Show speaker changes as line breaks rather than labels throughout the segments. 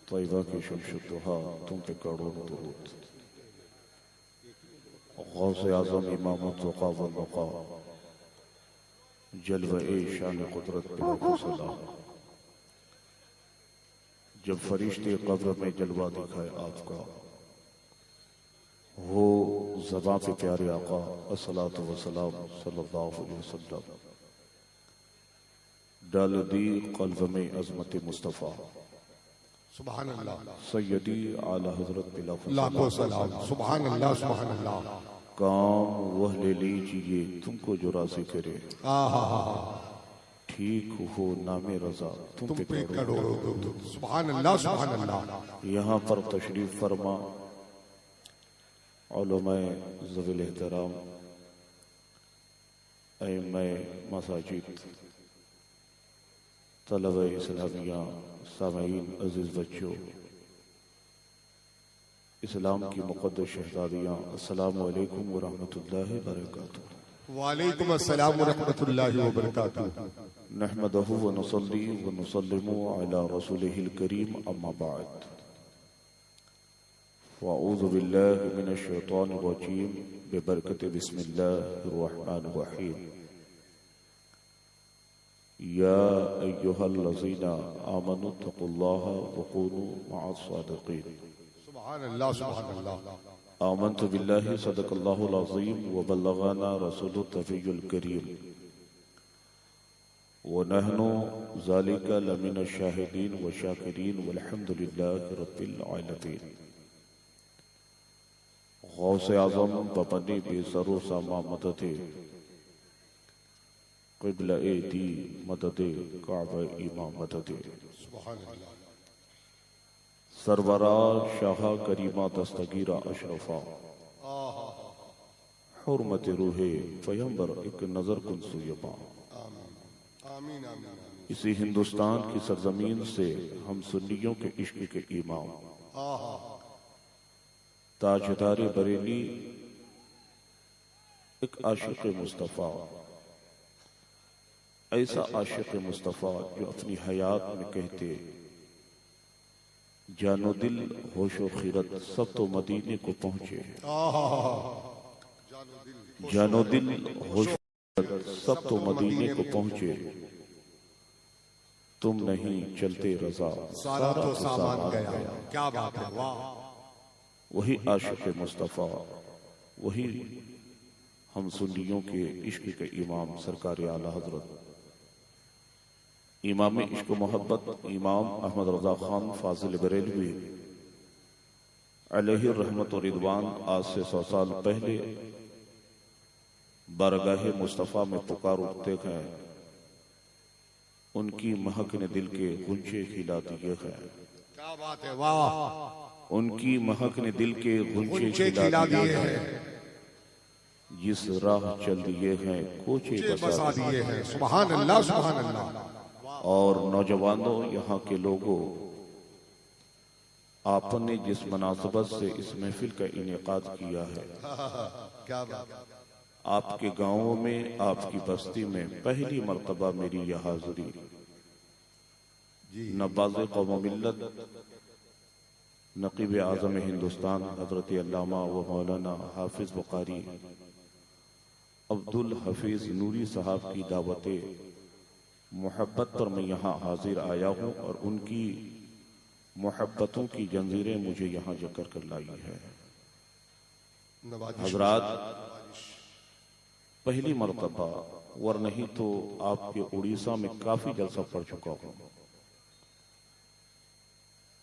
तैयबा की शमशुद्दुहा तुम पे करोड़ दुरूद। गौसे आज़म इमामत वक़ा वल वक़ा जलवे शान कुदरत बिला फसला। जब फरिश्ते कब्र में जलवा दिखाए आपका, हो ज़बां पे प्यारे आका अस्सलातु वस्सलाम सल्लल्लाहु अलैहि वसल्लम, डाल दी क़ल्ब में अज़मत मुस्तफ़ा
सुभान अल्लाह
सैयदी आला हज़रत बिला
लाखों सलाम। सुभान अल्लाह सुभान अल्लाह।
काम वह ले लीजिए तुमको जो राज़ी करे, ठीक हो नामे रजा तुम पे
करोड़ों दुरूद। सुभान अल्लाह सुभान अल्लाह।
यहाँ पर तशरीफ फरमा उलमाए ज़वील एहतराम, अइम्मा मसाजिद, तलबा इस्लामिया, सामईन, अजीज बच्चों, इस्लाम की मुक़द्दस शहज़ादियाँ, अस्सलामु अलैकुम व रहमतुल्लाहि व बरकातुहू।
वालेकुम अस्सलाम व रहमतुल्लाहि व बरकातुहू।
नहमदहु व नुसल्ली व नुसल्लिमु अला रसूलिहिल करीम, अम्मा बाद। फ़अऊज़ु बिल्लाहि मिनश शैतानिर रजीम, बिबरकति बिस्मिल्लाहिर रहमानिर रहीम। या अय्युहल्लज़ीना आमनु तक़ुल्लाहा व कूनू मअस सादिक़ीन।
सुभान अल्लाह सुभान अल्लाह।
आमन्तु बिल्लाहि सदक़ल्लाहुल अज़ीम व बल्लगाना रसूलुत तफ़ीयुल करीम व नहनु ज़ालिका लमिनश शाहिदीन व शाकिरीन वल्हम्दुलिल्लाहि रब्बिल आलमीन। गौसे आज़म बपनी बेसरो सामा मददे क़िबला ए दी मददे काबा इमाम मददे। सरवरा शाह करीमा दस्तगीरा अशरफा हुर्मत रूहे पैगंबर एक नजर कुन सुयबा। इसी हिंदुस्तान की सरजमीन से हम सुन्नियों के इश्क के इमाम ताजदार बरेली, एक आशिक मुस्तफ़ा, ऐसा आशिक मुस्तफ़ा जो अपनी हयात में कहते जानो दिल होशो खिरत सब तो मदीने को पहुंचे। जानो दिल होशो खिरत सब तो मदीने को पहुंचे, तुम नहीं चलते रजा
सारा तो सामान गया। क्या बात है, वाह।
वही आशिक मुस्तफ़ा, वही हम सुन्नियों के इश्क के इमाम सरकार आला हजरत इमाम इश्क मोहब्बत इमाम अहमद रजा खान फाजिल बरेलवी अलैहि रहमत और रिदवान आज से 100 साल पहले बारगाह मुस्तफ़ा में पुकार उठते हैं। उनकी महक ने दिल के गुंजे खिला दिए हैं।
क्या बात है, वाह।
उनकी महक ने दिल के गुंजे खिला दिए हैं। जिस राह चल दिए हैं कोचे बसा दिए हैं।
सुभान अल्लाह सुभान अल्लाह।
और नौजवानों, यहाँ के लोगों, आपने जिस मुनासबत से इस महफिल का इनेकाद किया है,
क्या बात।
आपके गांवों में, आपकी बस्ती में पहली मर्तबा मेरी यह हाजिरी नवाज़े कौम मिल्लत नकीब आज़म हिंदुस्तान हजरत अल्लामा व मौलाना हाफिज बुखारी अब्दुल हफीज नूरी साहब की दावते मोहब्बत पर मैं यहाँ हाजिर आया हूँ और उनकी मोहब्बतों की जंजीरें मुझे यहाँ जकर कर लाई है। हजरात, पहली मर्तबा, वर नहीं तो आपके उड़ीसा में काफी जलसा पड़ चुका हूँ।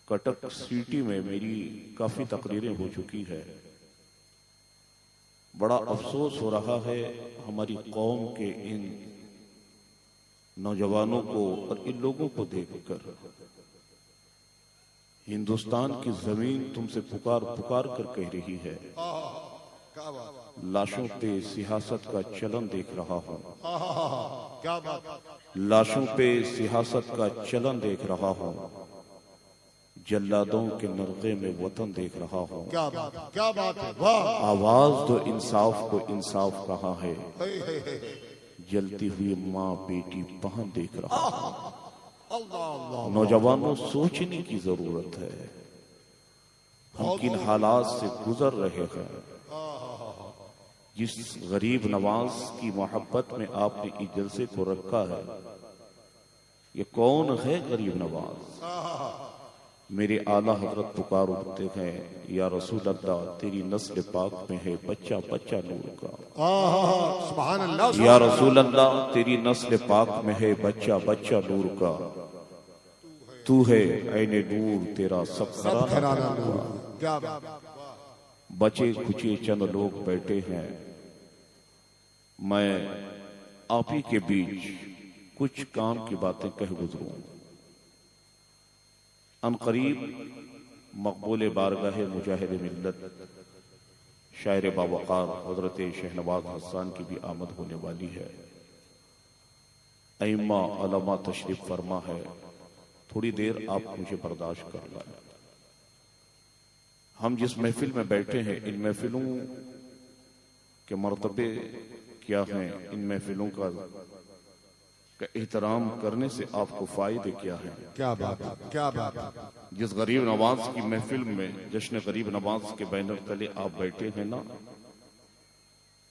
कटक सिटी में मेरी काफी तकरीरें हो चुकी है। बड़ा अफसोस हो रहा है हमारी कौम के इन नौजवानों को और इन लोगों को देखकर। हिंदुस्तान की जमीन तुमसे पुकार पुकार कर कह रही है। लाशों पे सियासत का चलन देख रहा हूँ। लाशों पे सियासत का चलन देख रहा हूँ। जल्लादों के नरगे में वतन देख रहा हूँ।
क्या बात है, वाह।
आवाज दो इंसाफ को, इंसाफ कहाँ है? जलती हुई माँ बेटी बहन देख रहा हूँ। नौजवानों, सोचने की जरूरत है हम किन हालात से गुजर रहे हैं। जिस गरीब नवाज की मोहब्बत में आपने इस जलसे को रखा है, ये कौन है गरीब नवाज? मेरे आला हजरत पुकार उठते हैं, या रसूल अल्लाह, तेरी नस्ल पाक में है बच्चा बच्चा नूर का।
सुभान अल्लाह।
या रसूल अल्लाह, तेरी नस्ल पाक में है बच्चा बच्चा नूर का। तू है ऐने नूर, तेरा सब घराना नूर।
क्या बात।
बचे खुचे चंद लोग बैठे हैं, मैं आप ही के बीच कुछ काम की बातें कह गुजरूं। अनकरीब मकबूल बारगाह मुजाहिद मिल्लत शायर बावकार हजरत शहनवाज हसन की भी आमद होने वाली है। अइम्मा अलमा तशरीफ फरमा है, थोड़ी देर आप मुझे बर्दाश्त कर लें। हम जिस महफिल में बैठे हैं, इन महफिलों के मर्तबे क्या हैं, इन महफिलों का एहतराम करने से आपको फायदे क्या हैं?
क्या बात है, क्या बात है।
जिस गरीब नवाज की महफिल में, जश्न गरीब नवाज के बैनर तले आप बैठे हैं ना,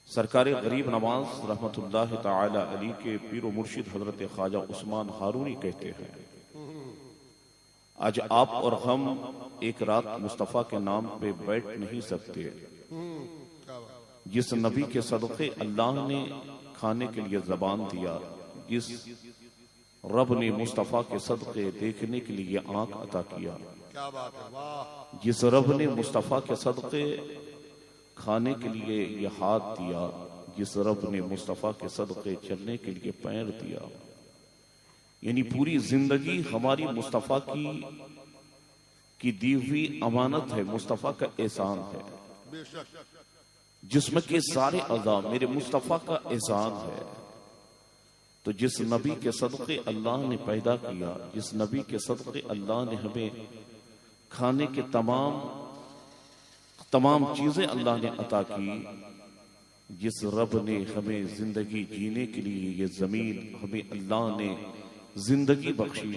सरकार गरीब नवाज रहमतुल्लाह ताला अली के पीर व मुर्शिद हजरत ख्वाजा उस्मान हारूनी कहते हैं, आज आप और हम एक रात मुस्तफा के नाम पे बैठ नहीं सकते। जिस नबी के सदक़े अल्लाह ने खाने के लिए जबान दिया, जिस रब ने मुस्तफा के सदक़े देखने के लिए आंख अता किया,
क्या बात है, वाह।
जिस रब ने मुस्तफा के सदक़े खाने के लिए ये हाथ दिया, जिस रब ने मुस्तफा के सदक़े चलने के लिए पैर दिया, यानी पूरी जिंदगी हमारी मुस्तफा की दी हुई अमानत है, मुस्तफा का एहसान है। जिस्म के सारे अज़ा मेरे मुस्तफा का एहसान है। तो जिस नबी के सदक़े अल्लाह ने पैदा किया, जिस नबी के सदक़े अल्लाह ने हमें खाने के तमाम चीजें अल्लाह ने अता की, जिस रब ने हमें जिंदगी जीने के लिए ये जमीन हमें अल्लाह ने जिंदगी बख्शी,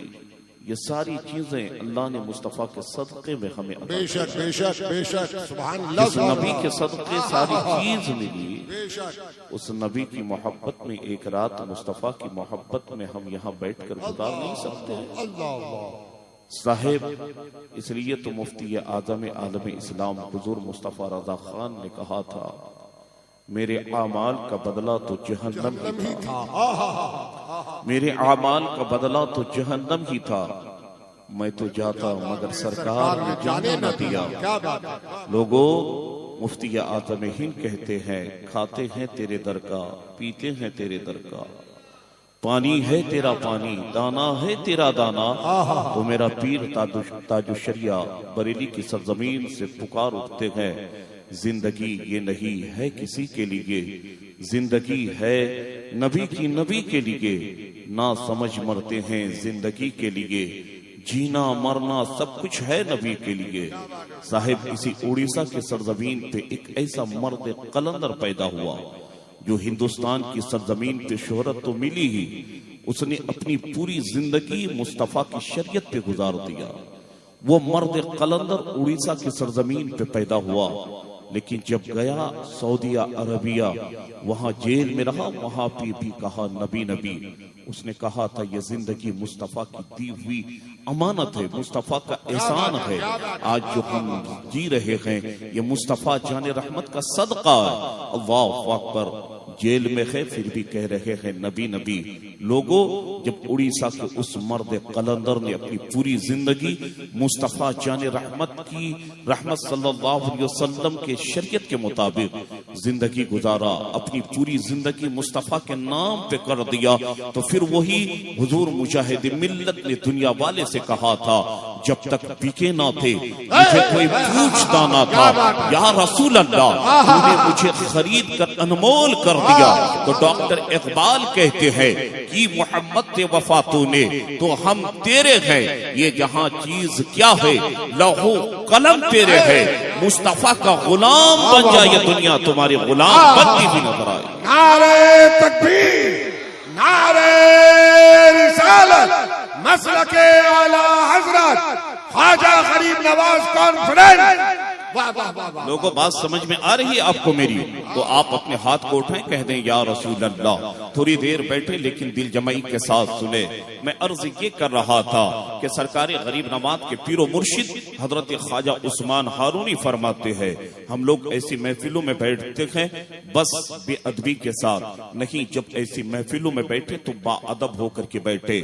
ये सारी चीजें अल्लाह ने मुस्तफा के सदक़े में हमें अता की।
बेशक बेशक बेशक, सुभान अल्लाह।
जिस नबी के सदक़े सारी चीज मिली, उस नबी की मोहब्बत में एक रात मुस्तफा की मोहब्बत में हम यहाँ बैठकर गुजार नहीं सकते साहेब। इसलिए तो मुफ्ती आज़म आलम इस्लाम हुजूर मुस्तफा रज़ा खान ने कहा था, मेरे आमाल का बदला तो जहन्नम ही था, मेरे आमाल का बदला तो जहन्नम ही था, मैं तो जाता मगर सरकार ने जाने न दिया। लोगों, मुफ्ती आज़म हिंद कहते हैं, खाते हैं तेरे दर का, पीते हैं तेरे दर का, पानी है तेरा पानी, दाना है तेरा दाना। तो मेरा पीर ताजुशरिया बरेली की सरजमीन से पुकार उठते हैं, जिंदगी ये नहीं है किसी के लिए, जिंदगी है नबी की नबी के लिए, ना समझ मरते हैं जिंदगी के लिए, जीना मरना सब कुछ है नबी के लिए। साहिब, इसी उड़ीसा के सरजमीन पे एक ऐसा मर्द कलंदर पैदा हुआ जो हिंदुस्तान की सरजमीन पे शोहरत तो मिली ही, उसने अपनी पूरी जिंदगी मुस्तफा की शरीयत पे गुजार दिया। वो मर्द कलंदर उड़ीसा की सरजमीन पे पैदा हुआ, लेकिन जब गया सऊदिया अरबिया, वहां जेल में रहा, वहां पे भी कहा नबी नबी। उसने कहा था ये जिंदगी मुस्तफा की दी हुई अमानत है, मुस्तफा का एहसान है। आज जो हम जी रहे हैं ये मुस्तफा जाने रहमत का सदका है। अल्लाह अकबर। जेल में है फिर भी कह रहे हैं नबी नबी। लोगों, जब उड़ीसा के उस मर्द कलंदर ने अपनी पूरी जिंदगी मुस्तफा जाने रहमत की रहमत सल्लल्लाहु अलैहि वसल्लम के शरीयत के मुताबिक जिंदगी गुजारा, अपनी पूरी जिंदगी मुस्तफा के नाम पे कर दिया, तो फिर वही हुजूर मुजाहिद मिल्लत ने दुनिया वाले से कहा था, जब तक बिके ना थे मुझे कोई पूछता ना था, या रसूल अल्लाह तूने मुझे खरीद कर अनमोल कर दिया। तो डॉक्टर इकबाल कहते हैं कि मोहम्मद से वफा तूने तो हम तेरे हैं, ये जहां चीज क्या है लहू कलम तेरे है, मुस्तफा का गुलाम बन जाए ये दुनिया तुम्हारे गुलाम बनती भी नजर आए।
नारे तकबीर, नारे रिसालत, मसलके आला हजरत ख्वाजा गरीब नवाज कॉन्फ्रेंस। वाह वाह वाह वाह।
लोगों बात समझ में आ रही है आपको मेरी? तो आप अपने हाथ को उठाएं, कह दें या रसूल अल्लाह। थोड़ी देर बैठे लेकिन दिल जमाई के साथ सुने। मैं अर्ज ये कर रहा था कि सरकार गरीब नवाज के पीरो मुर्शिद हजरत ख्वाजा उस्मान हारूनी फरमाते हैं, हम लोग ऐसी महफिलों में बैठते हैं बस बेअदबी के साथ नहीं, जब ऐसी महफिलों में बैठे तो बाअदब होकर के बैठे।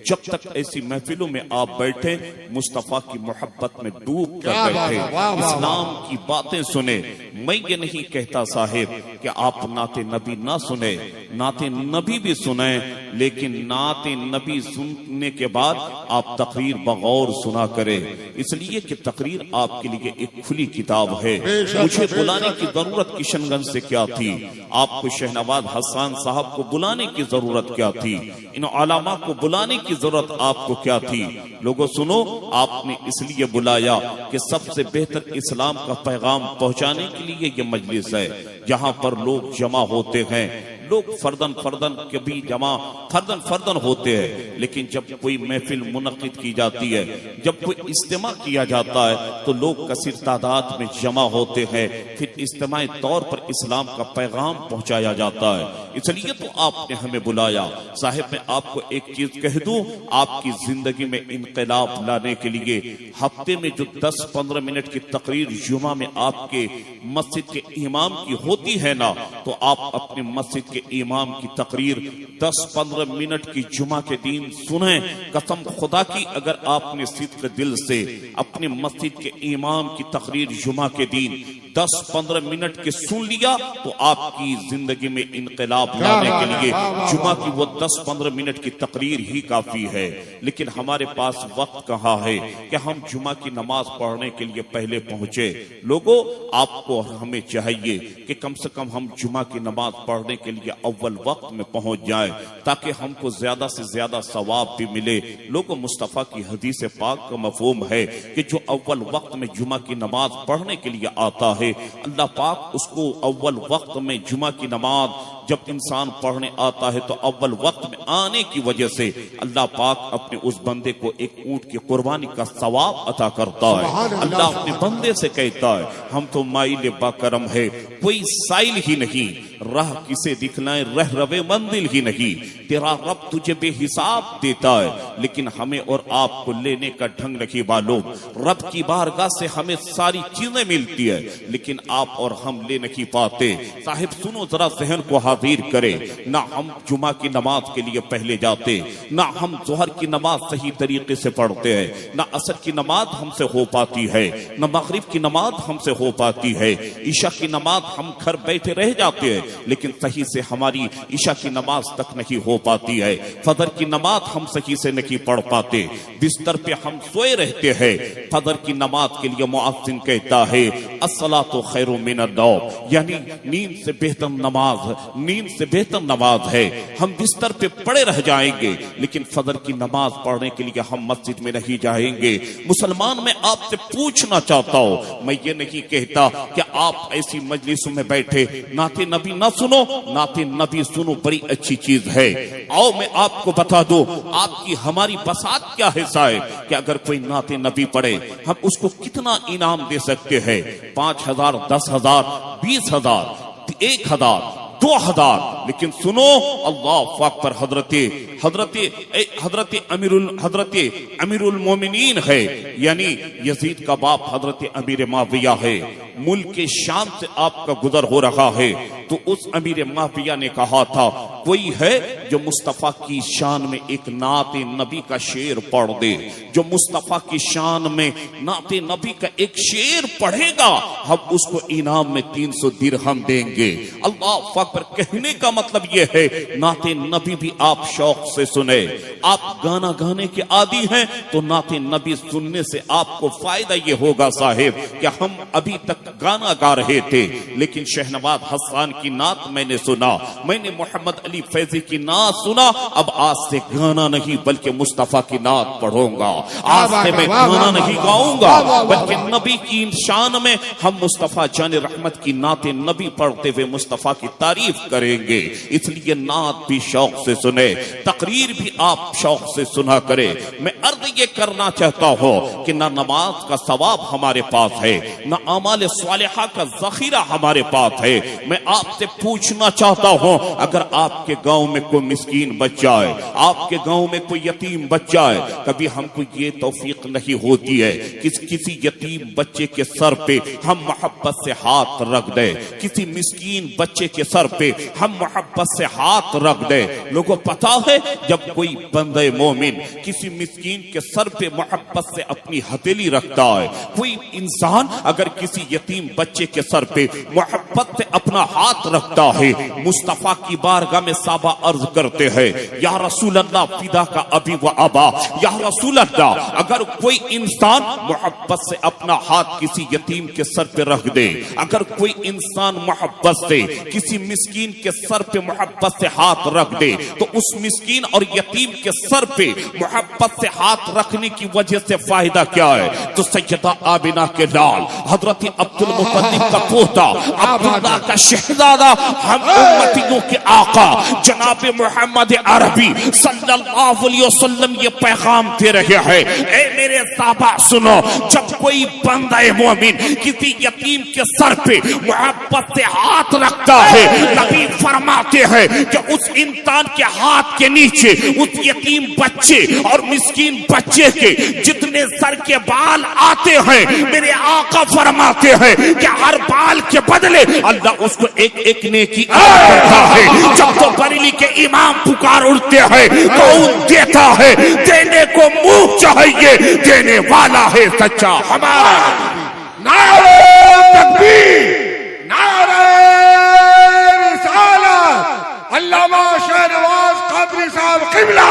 जब तक ऐसी महफिलों में आप बैठे मुस्तफा की मोहब्बत में डूब कर बैठे, इस्लाम की बातें सुने। मैं ये नहीं कहता साहिब कि आप नाते नबी ना सुने, नाते नबी भी सुने, लेकिन नाते नबी सुनने के बाद आप तकरीर बगौर सुना करें, इसलिए कि तकरीर आपके लिए एक खुली किताब है। मुझे बुलाने की जरूरत किशनगंज से क्या थी? आपको शहनवाज हसन साहब को बुलाने की जरूरत क्या थी? इन उलमा को बुलाने की जरूरत आपको क्या थी? लोगों सुनो, आपने इसलिए बुलाया कि सबसे बेहतर इस्लाम का पैगाम पहुंचाने के लिए ये मजलिस है, जहां पर लोग जमा होते हैं। लोग फर्दन फर्दन कभी जमा फर्दन होते हैं, लेकिन जब कोई महफिल मुनक्किद की जाती है, जब कोई इज्तिमा किया जाता है तो लोग कसीर तादाद में जमा होते हैं, फिर इज्तिमाई तौर पर इस्लाम का पैगाम पहुंचाया जाता है। इसलिए तो आपने हमें बुलाया। साहिब मैं आपको एक चीज कह दूं, आपकी जिंदगी में इनकलाब लाने के लिए हफ्ते में जो 10-15 मिनट की तकरीर जुमा में आपके मस्जिद के इमाम की होती है ना, तो आप अपने मस्जिद के इमाम की तकरीर 10-15 मिनट की जुमा के दिन सुने। कसम खुदा की, अगर आपने सिद्क दिल से अपने मस्जिद के इमाम की तकरीर जुमा के दिन 10-15 मिनट के सुन लिया तो आपकी जिंदगी में इनकलाब लाने के लिए जुमा की वो 10-15 मिनट की तकरीर ही काफी है। लेकिन हमारे पास वक्त कहाँ है कि हम जुमा की नमाज पढ़ने के लिए पहले पहुंचे। लोगों आपको और हमें चाहिए कि कम से कम हम जुमा की नमाज पढ़ने के लिए अव्वल वक्त में पहुंच जाए, ताकि हमको ज्यादा से ज्यादा सवाब भी मिले। लोगों मुस्तफा की हदीस पाक का मफहूम है कि जो अव्वल वक्त में जुमा की नमाज पढ़ने के लिए आता है, अल्लाह पाक उसको अव्वल वक्त में जुमा की नमाज जब इंसान पढ़ने आता है तो अव्वल वक्त में आने की वजह से अल्लाह पाक अपने उस बंदे को एक ऊंट की कुर्बानी का सवाब अता करता है। अल्लाह अपने बंदे से कहता है, हम तो माइल बाकरम है, कोई साइल ही नहीं, राह किसे दिखलाए रह रवे मंजिल ही नहीं, तेरा रब तुझे बेहिसाब देता है, लेकिन हमें और आपको लेने का ढंग नहीं मालूम। रब की बारगाह से हमें सारी चीजें मिलती है, लेकिन आप और हम ले नहीं पाते। साहिब सुनो जरा, जहन को हाजिर करे, ना हम जुमा की नमाज के लिए पहले जाते, ना हम जोहर की नमाज सही तरीके से पढ़ते हैं, ना असर की नमाज हमसे हो पाती है, ना मगरिब की नमाज हमसे हो पाती है, ईशा की नमाज हम घर बैठे रह जाते हैं, लेकिन सही से हमारी ईशा की नमाज तक नहीं हो पाती है, फजर की नमाज हम सही से नहीं पढ़ पाते, बिस्तर पे हम सोए रहते हैं। फजर की नमाज के लिए मुअज्जिन कहता है अस्सलातु खैरु मिनन नौम, यानी नींद से बेहतर नमाज है। हम बिस्तर पे पड़े रह जाएंगे, लेकिन फजर की नमाज पढ़ने के लिए हम मस्जिद में नहीं जाएंगे। मुसलमान मैं आपसे पूछना चाहता हूं, मैं ये नहीं कहता कि आप ऐसी मजलिसों में बैठे नाते नबी ना सुनो, नाते नबी सुनो, बड़ी अच्छी चीज है। आओ मैं आपको बता दो आपकी हमारी बसात क्या हिस्सा है कि अगर कोई नाते नबी पढ़े हम उसको कितना इनाम दे सकते हैं। 5,000, 10,000, 20,000, 1,000, 2,000। लेकिन सुनो, अल्लाह अकबर, हजरत अमीरुल मोमिनीन है, यानी यजीद का बाप हजरत अमीर माविया है। मुल्क के शाम से आपका गुजर हो रहा है, तो उस अमीर माविया ने कहा था कोई है जो मुस्तफा की शान में एक नाते नबी का शेर पढ़ दे, जो मुस्तफा की शान में नाते नबी का एक शेर पढ़ेगा हम उसको इनाम में 300 दिरहम देंगे। अल्लाह अकबर, कहने का मतलब यह है नाते नबी भी आप शौक से सुने। आप गाना गाने के आदी हैं तो नाते नबी सुनने से आपको फायदा यह होगा साहिब कि हम अभी तक गाना गा रहे थे, लेकिन शहनवाज हसन की नात मैंने सुना, मैंने मोहम्मद अली फैजी की नात सुना। अब आज से गाना नहीं बल्कि मुस्तफा की नात पढ़ूंगा। आज से मैं गाना नहीं गाऊंगा बल्कि नबी की शान में हम मुस्तफा जान रहमत की नाते नबी पढ़ते हुए मुस्तफा की तारीफ करेंगे। इसलिए नात भी शौक से सुने, तकरीर भी आप शौक से सुना करे। मैं अर्ज ये करना चाहता हूं कि ना नमाज का सवाब हमारे पास है, ना अमाल सालिहा का जखीरा हमारे पास है। मैं आपसे पूछना चाहता हूं, अगर आपके गांव में कोई मिस्कीन बच्चा है, आपके गांव में कोई यतीम बच्चा है, कभी हमको ये तौफीक नहीं होती है कि किसी यतीम बच्चे के सर पे हम मोहब्बत से हाथ रख दे, किसी मिस्कीन बच्चे के सर पे हम मोहब्बत से हाथ रख दे। लोगों को पता है, जब कोई बंदे मोमिन किसी मिस्कीन के सर पे मोहब्बत से अपनी हथेली रखता है, कोई इंसान अगर किसी यतीम बच्चे के सर पे मोहब्बत से अपना हाथ रखता है, मुस्तफा की बारगाह में साबा अर्ज करते हैं, या रसूल अल्लाह फिदा का अभी व अबा, या रसूल अल्लाह, अगर कोई इंसान मोहब्बत से अपना हाथ किसी यतीम के सर पे रख दे, अगर कोई इंसान मोहब्बत से किसी मिस्कीन के सर पे मोहब्बत से हाथ रख दे, तो उस मिस्कीन और यतीम के सर पे मोहब्बत से हाथ रखने की वजह से फायदा क्या है? तो सैयदा आमिना के लाल हजरत अब्दुल मुत्तलिब का पोता, अब्दुल्लाह का शहजादा, हम उम्मतियों के आका जनाब मोहम्मद अरबी सल्लल्लाहु अलैहि वसल्लम ये पैगाम दे रहे हैं, ए मेरे साहबा सुनो, जब कोई बंदा मोमिन किसी यतीम के सर पे मोहब्बत से हाथ रखता है, नबी फरमाते हैं कि उस इंसान के हाथ के नीचे उस यतीम बच्चे और मिस्कीन बच्चे के जितने सर के बाल आते हैं, मेरे आका फरमाते हैं कि हर बाल के बदले अल्लाह उसको एक एक नेकी करता है। जब तो बरेली के इमाम पुकार उठते हैं, कौन देता है? देने को मुंह चाहिए, देने वाला है सच्चा हमारा।
नारे तकबीर, नारे रिसालत, अल्लामा शहनवाज कादरी साहब किबला।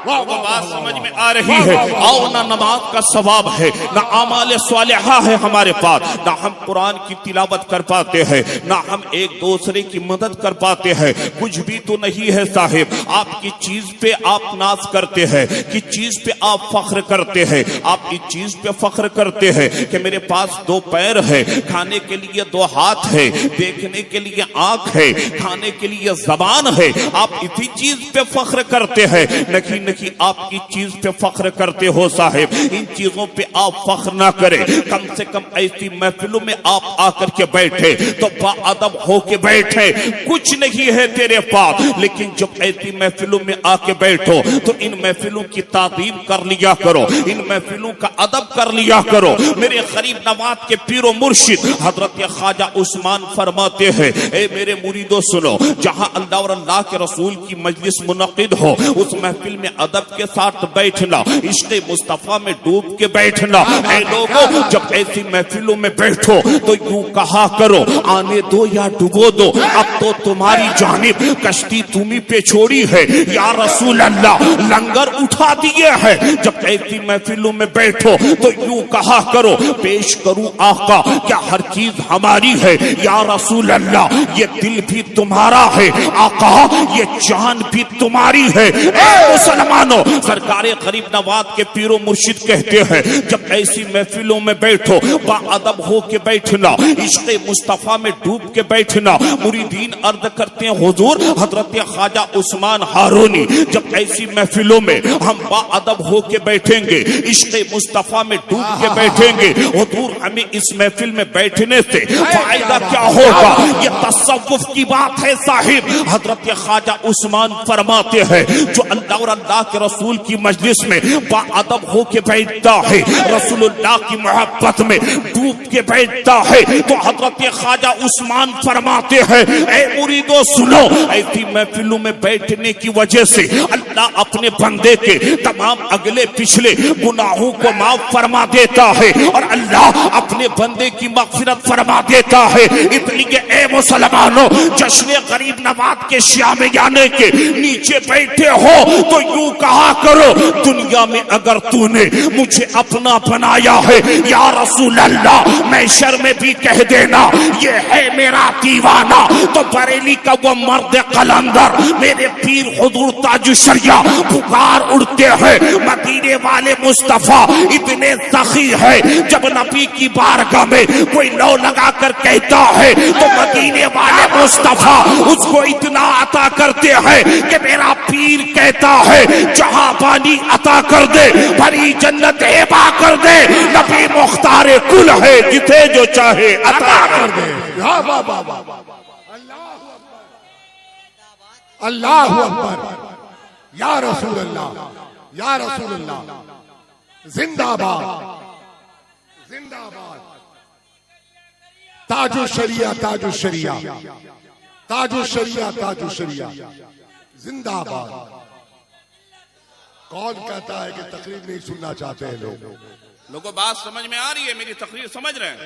बात समझ में आ रही है? आओ, ना नमाज का सवाब है, ना अमाल सालिहा है हमारे पास, ना हम कुरान की तिलावत कर पाते हैं, ना हम एक दूसरे की मदद कर पाते हैं, कुछ भी तो नहीं है साहिब। आपकी चीज पे आप नाज करते हैं, कि चीज पे आप फख्र करते हैं, आप इस चीज पे फख्र करते हैं कि मेरे पास दो पैर है, खाने के लिए दो हाथ है, देखने के लिए आंख है, खाने के लिए जबान है, आप इसी चीज पे फख्र करते हैं, लेकिन कि आपकी चीज पे फख्र करते हो साहिब। इन चीजों पे आप फख्र ना करें, कम से कम ऐसी महफिलों में आप आकर के बैठे तो बाअदब होके बैठे, कुछ नहीं है तेरे पास, लेकिन जब ऐसी महफिलों में आके बैठो तो इन महफिलों की ताज़ीम कर लिया करो, इन महफिलों का अदब कर लिया करो। मेरे गरीब नवाज के पीरो मुर्शिद हजरत ख्वाजा उस्मान फरमाते हैं, ए मेरे मुरीदों सुनो, जहां अल्लाह और अल्लाह के रसूल की मजलिस मुनक़िद हो, उस महफिल में अदब के साथ बैठना, इश्क़े मुस्तफा में डूब के बैठना। ऐ लोगों, जब ऐसी महफिलों में बैठो तो यूं कहा करो, आने दो या डुबो दो, अब तो तुम्हारी जानिब कश्ती तुम्ही पे छोड़ी है, या रसूल अल्लाह लंगर उठा दिए है। जब ऐसी महफिलों में बैठो तो यूं कहा करो, पेश करूं आका क्या हर चीज हमारी है, या रसूल अल्लाह ये दिल भी तुम्हारा है, आका ये जान भी तुम्हारी है। मुसलमानों, सरकारे गरीब नवाज के पीरो मुर्शिद कहते हैं, जब ऐसी महफिलों में बैठो बाअदब हो के बैठना, इश्क़े मुस्तफा में डूब के बैठना। मुरीदीन अर्ज करते हैं, हुजूर हजरत ख्वाजा उस्मान हारूनी, जब ऐसी महफिलों में हम बाअदब हो के बैठेंगे, इश्क़े मुस्तफा में डूब के बैठेंगे, हुजूर हमें इस महफिल में बैठने से फायदा क्या होगा? ये तसव्वुफ की बात है साहिब। हजरत ख्वाजा उस्मान फरमाते हैं, जो अल्लाह और अल्लाह के रसूल की मजलिस में बाअदब होके बैठता है, रसूलुल्लाह की मोहब्बत में डूब के बैठता है, तो हजरत ख्वाजा उस्मान फरमाते हैं, ऐ मुरीदों सुनो, ऐसी महफिलों में बैठने की वजह से अल्लाह अपने बंदे के तमाम अगले पिछले गुनाहों को माफ फरमा देता है और अल्लाह अपने बंदे की मग़फ़िरत फरमा देता है। इसलिए ऐ मुसलमानों, जश्न गरीब नवाज के श्याम याने के नीचे बैठे हो तो यूं कहा करो दुनिया में अगर तूने मुझे अपना बनाया है या रसूल अल्लाह, मैं शर में भी कह देना ये है मेरा दीवाना। तो बरेली का वो मर्द कलंदर मेरे पीर हुजूर ताजुशरिया पुकार उड़ते हैं, मदीने वाले मुस्तफा इतने सखी है, जब नबी की बारगाह में कोई लौ लगा कर कहता है तो मदीने वाले मुस्तफा उसको इतना अता करते हैं कि मेरा पीर कहता है जहां पानी अता कर दे, भरी जन्नत एबा कर दे, नबी मुख्तार कुल है जिसे जो चाहे अता कर दे।
अल्लाहु अकबर, या रसूल अल्लाह, या रसूल अल्लाह, जिंदाबाद जिंदाबाद। ताजु शरिया, ताजु शरिया, ताजु शरिया, ताजु शरिया, जिंदाबाद। कौन कहता है कि तकरीर नहीं सुनना चाहते हैं
लोगों? बात समझ में आ रही है? मेरी तकरीर समझ रहे हैं?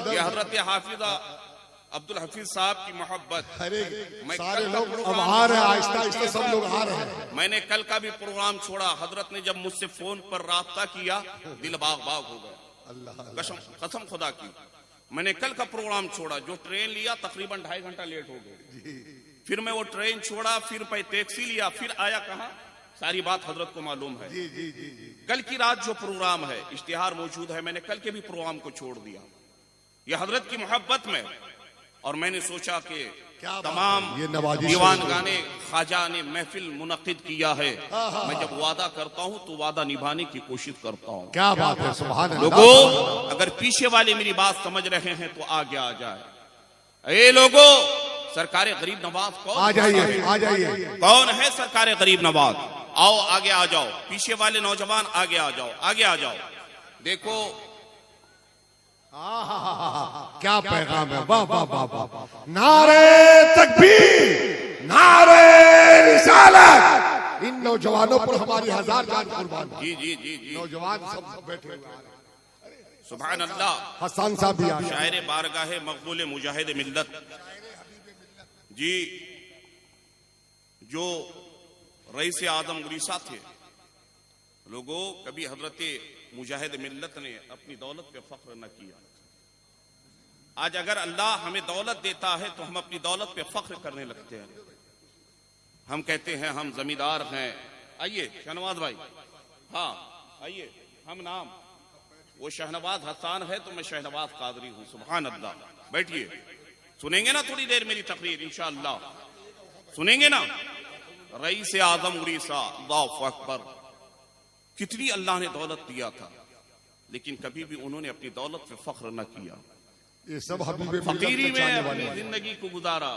ये हजरत हाफिजा अब्दुल हफीज साहब की मोहब्बत।
सारे लोग अब आ रहे हैं, आहिस्ता आहिस्ता सब लोग आ रहे हैं।
मैंने कल का भी प्रोग्राम छोड़ा, हजरत ने जब मुझसे फोन पर राब्ता किया दिल बाग बाग हो गया, कसम खुदा की। मैंने कल का प्रोग्राम छोड़ा, जो ट्रेन लिया तकरीबन 2.5 घंटा लेट हो गए। फिर मैं वो ट्रेन छोड़ा, फिर पे टैक्सी लिया, फिर आया कहाँ, सारी बात हजरत को मालूम है। कल की रात जो प्रोग्राम है, इश्तिहार मौजूद है, मैंने कल के भी प्रोग्राम को छोड़ दिया ये हजरत की मोहब्बत में। और मैंने सोचा कि तमाम दीवान गाने ख्वाजा ने महफिल मुनक्किद किया है, मैं जब वादा करता हूं तो वादा निभाने की कोशिश करता हूं।
क्या बात है, सुभान अल्लाह।
लोगों अगर पीछे वाले मेरी बात समझ रहे हैं तो आगे आ जाए। ए लोगों, सरकारे गरीब नवाज कौन?
आ जाइए, आ जाइए।
कौन है सरकारे गरीब नवाज? आओ आगे आ जाओ, पीछे वाले नौजवान आगे आ जाओ, आगे आ जाओ। देखो
क्या पैगाम है, वाह वाह वाह वाह। नारे तकबीर, नारे रिसालत। इन नौजवानों पर हमारी 1000 जान कुर्बान।
जी जी जी जी,
नौजवान सब बैठे हुए।
सुभान अल्लाह।
हसन साहब भी आए,
शायर बारगाह मकबूल मुजाहिद मिल्लत जी, जो रईस आजम उड़ीसा थे। लोगों, कभी हजरत मुजाहिद मिल्लत ने अपनी दौलत पे फख्र न किया। आज अगर अल्लाह हमें दौलत देता है तो हम अपनी दौलत पे फख्र करने लगते हैं। हम कहते हैं हम जमींदार हैं। आइए शहनवाज भाई, हाँ आइए, हम नाम, वो शहनवाज हसान है तो मैं शहनवाज कादरी हूं। सुभान अल्लाह। बैठिए, सुनेंगे ना थोड़ी देर मेरी तकरीर, इंशाअल्लाह सुनेंगे ना। रईस आजम उड़ीसा, अल्लाहु अकबर। कितनी अल्लाह ने दौलत दिया था, लेकिन कभी भी उन्होंने अपनी दौलत पे फख्र न किया।
ये सब हबीबे
फकीरी में अपनी जिंदगी को गुजारा,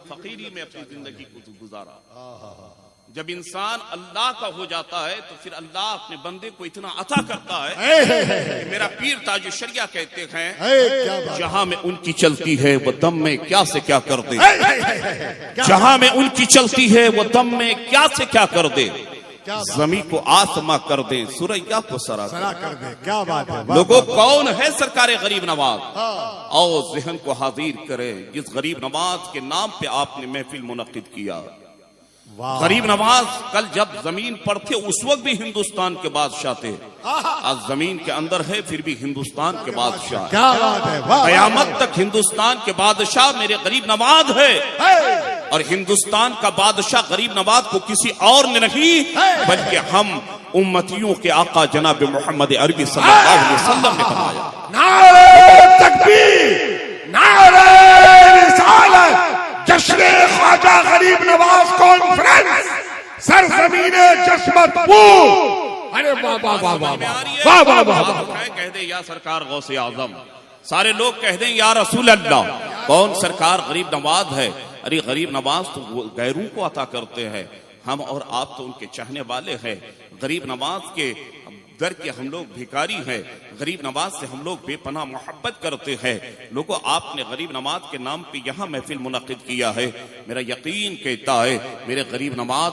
फकीरी में अपनी जिंदगी को गुजारा। जब इंसान अल्लाह का हो जाता है तो फिर अल्लाह अपने बंदे को इतना अता करता है। मेरा पीर ताजुशरिया कहते हैं, जहां में उनकी चलती है वो दम में क्या से क्या कर दे। जहां में उनकी चलती है वो दम में क्या से क्या कर दे। जमीन को आसमा कर दे, सुरैया को सरा कर दे।
क्या बात है
लोगों, कौन है सरकारे गरीब नवाज? आओ जहन को हाजिर करे, जिस गरीब नवाज के नाम पे आपने महफिल मुनक्किद किया। गरीब नवाज कल जब जमीन पर थे उस वक्त भी हिंदुस्तान के बादशाह थे। आज जमीन के अंदर है फिर भी हिंदुस्तान के बादशाह।
क्या बात है,
कयामत तक हिंदुस्तान के बादशाह मेरे गरीब नवाज है। और हिंदुस्तान का बादशाह गरीब नवाज को किसी और ने नहीं, बल्कि हम उम्मतियों के आका जनाब मोहम्मद अरबी सल्लल्लाहु अलैहि वसल्लम ने बनाया।
नारे तकबीर, नारे रिसालत। जश्न ख्वाजा गरीब नवाज कॉन्फ्रेंस, सरजमीने जश्मतपुर। अरे वाह वाह वाह वाह वाह वाह वाह।
कह दे या सरकार गौसे आजम, सारे लोग कह दें या रसूल अल्लाह। कौन सरकार गरीब नवाज है? अरे गरीब नवाज तो गैरों को अता करते हैं, हम और आप तो उनके चाहने वाले हैं। गरीब नवाज के दर के हम लोग भिखारी हैं, गरीब नवाज से हम लोग बेपनाह मोहब्बत करते हैं। लोगों, आपने गरीब नवाज के नाम पे यहाँ महफिल मुनक्किद किया है। मेरा यकीन कहता है मेरे गरीब नवाज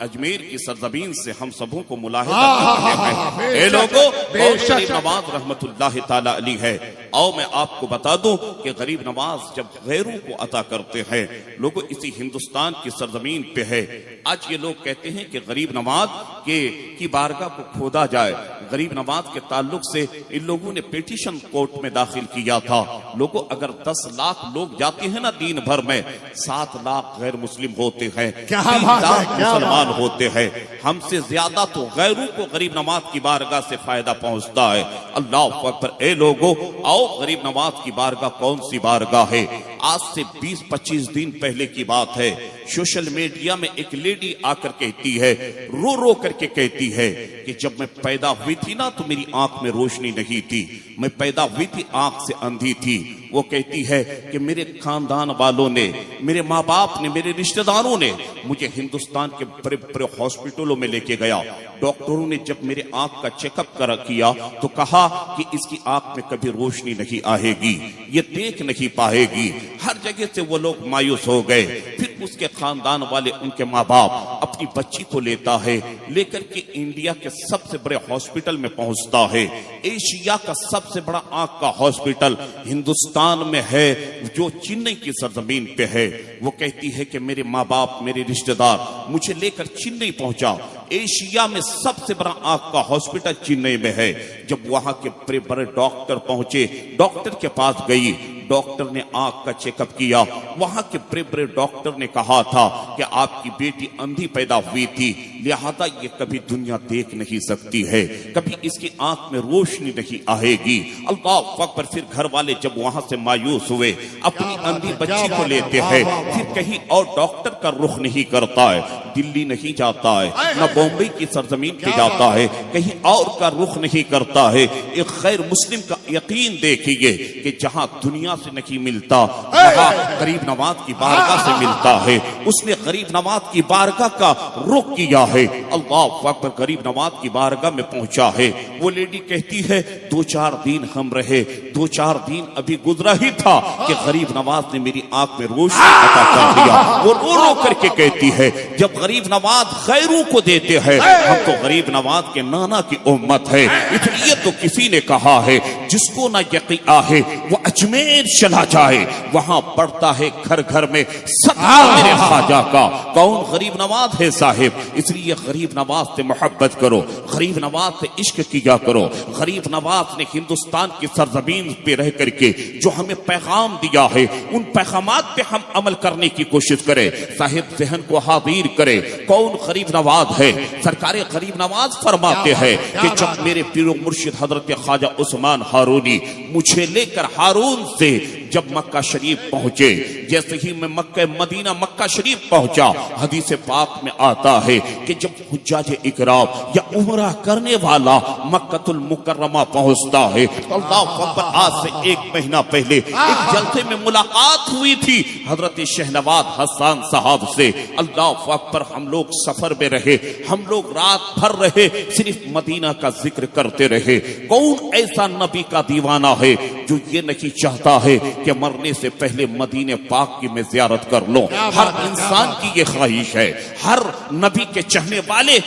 अजमेर की सरजमीन से हम सबों को मुलाहिजा करते हैं। लोगों, गरीब नवाज रहमतुल्लाह ताला अलैह है। आओ मैं आपको बता दूं कि गरीब नवाज जब गैरों को अता करते हैं, लोगों इसी हिंदुस्तान की सरजमीन पे है। आज ये लोग कहते हैं कि गरीब नवाज की बारगाह को खोदा जाए। गरीब नवाज के ताल्लुक से इन लोगों ने पिटीशन कोर्ट में दाखिल किया था। लोगों अगर 10 लाख लोग जाते हैं ना दिन भर में, 7 लाख गैर मुस्लिम होते हैं, 3 लाख मुसलमान होते हैं। हमसे ज्यादा तो गैरों को गरीब नवाज की बारगाह से फायदा पहुंचता है। अल्लाह अकबर। ए लोगों, आओ गरीब नवाज की बारगाह कौन सी बारगाह है? आज से 20-25 दिन पहले की बात है। सोशल मीडिया में एक लेडी आकर कहती है, रो रो करके कहती है कि जब मैं पैदा हुई थी ना तो मेरी आंख में रोशनी नहीं थी, मैं पैदा हुई थी आंख से अंधी थी। वो कहती है कि मेरे खानदान वालों ने, मेरे माँ बाप ने, मेरे रिश्तेदारों ने मुझे हिंदुस्तान के बड़े बड़े हॉस्पिटलों में लेके गया। डॉक्टरों ने जब मेरे आंख का चेकअप किया तो कहा कि इसकी आंख में कभी रोशनी नहीं आएगी, ये देख नहीं पाएगी। हर जगह से वो लोग मायूस हो गए। फिर उसके खानदान वाले, उनके माँ बाप अपनी बच्ची को लेता है, लेकर के इंडिया के सबसे बड़े हॉस्पिटल में पहुंचता है। एशिया का सबसे बड़ा आंख का हॉस्पिटल हिंदुस्तान में है, जो चेन्नई की सरजमीन पे है। वो कहती है कि मेरे माँ बाप, मेरे रिश्तेदार मुझे लेकर चेन्नई पहुंचा। एशिया में सबसे बड़ा आंख का हॉस्पिटल चेन्नई में है। जब वहां के बड़े बड़े डॉक्टर पहुंचे, डॉक्टर के पास गई, डॉक्टर ने आंख का चेकअप किया। वहां के बड़े बड़े डॉक्टर ने कहा था कि आपकी बेटी अंधी पैदा हुई थी, लिहाजा ये कभी दुनिया देख नहीं सकती है, कभी इसकी आंख में रोशनी नहीं आएगी। अल्लाह अकबर। फिर घर वाले जब वहां से मायूस हुए, अपनी अंधी बच्ची को लेते हैं, फिर कहीं और डॉक्टर का रुख नहीं करता है, दिल्ली नहीं जाता है, न बॉम्बे की सरजमीन पे जाता है, कहीं और का रुख नहीं करता है। एक गैर मुस्लिम का यकीन देखिए कि जहां दुनिया से नहीं मिलता, वहां गरीब नवाज की बारगाह से मिलता है। उसने गरीब नवाज की बारगाह का रुख किया है। अल्लाह अकबर। गरीब नवाज की बारगाह में पहुंचा है। वो लेडी कहती है 2-4 दिन हम रहे, 2-4 दिन अभी गुजरा ही था कि गरीब नवाज ने मेरी आंख में रोशनी अता कर दिया। वो रो रो करके कहती है, जब गरीब नवाज गैरों को देते हैं, हम तो गरीब नवाज के नाना की उम्मत है। इसलिए तो किसी ने कहा है, जिसको ना यकीन आहे वो अजमेर चला जाए, वहां पड़ता है घर घर में सदा मेरे ख्वाजा का। कौन? गरीब नवाज है साहिब। इसलिए गरीब नवाज से मोहब्बत करो, गरीब नवाज से इश्क किया करो। गरीब नवाज ने हिंदुस्तान की सरजमीन पे रह करके जो हमें पैगाम दिया है, उन पैगामात पे हम अमल करने की कोशिश करें। साहिब जहन को हाजिर करे, कौन गरीब नवाज है? सरकारे गरीब नवाज फरमाते हैं कि जब मेरे पीरो मुर्शिद हजरत ख्वाजा उस्मान हारूनी मुझे लेकर हारून से जब मक्का शरीफ पहुंचे, जैसे ही मैं मक्का शरीफ पहुंचा, हदीस पाक में आता है कि जब हुज्जाज इकराम या उमरा करने वाला मक्कतुल मुकर्रमा पहुंचता है, अल्लाह अकबर। आज से 1 महीना पहले एक जलसे में मुलाकात हुई थी हजरत शहनवाज हसन साहब से। अल्लाह अकबर। हम लोग सफर में रहे, हम लोग रात भर रहे, सिर्फ मदीना का जिक्र करते रहे। कौन ऐसा नबी का दीवाना है जो ये नहीं चाहता है कि मरने से पहले मदीने पाक की मैं ज़ियारत कर लूं? हर इंसान की ये ख्वाहिश है, हर नबी के चाहने वाले,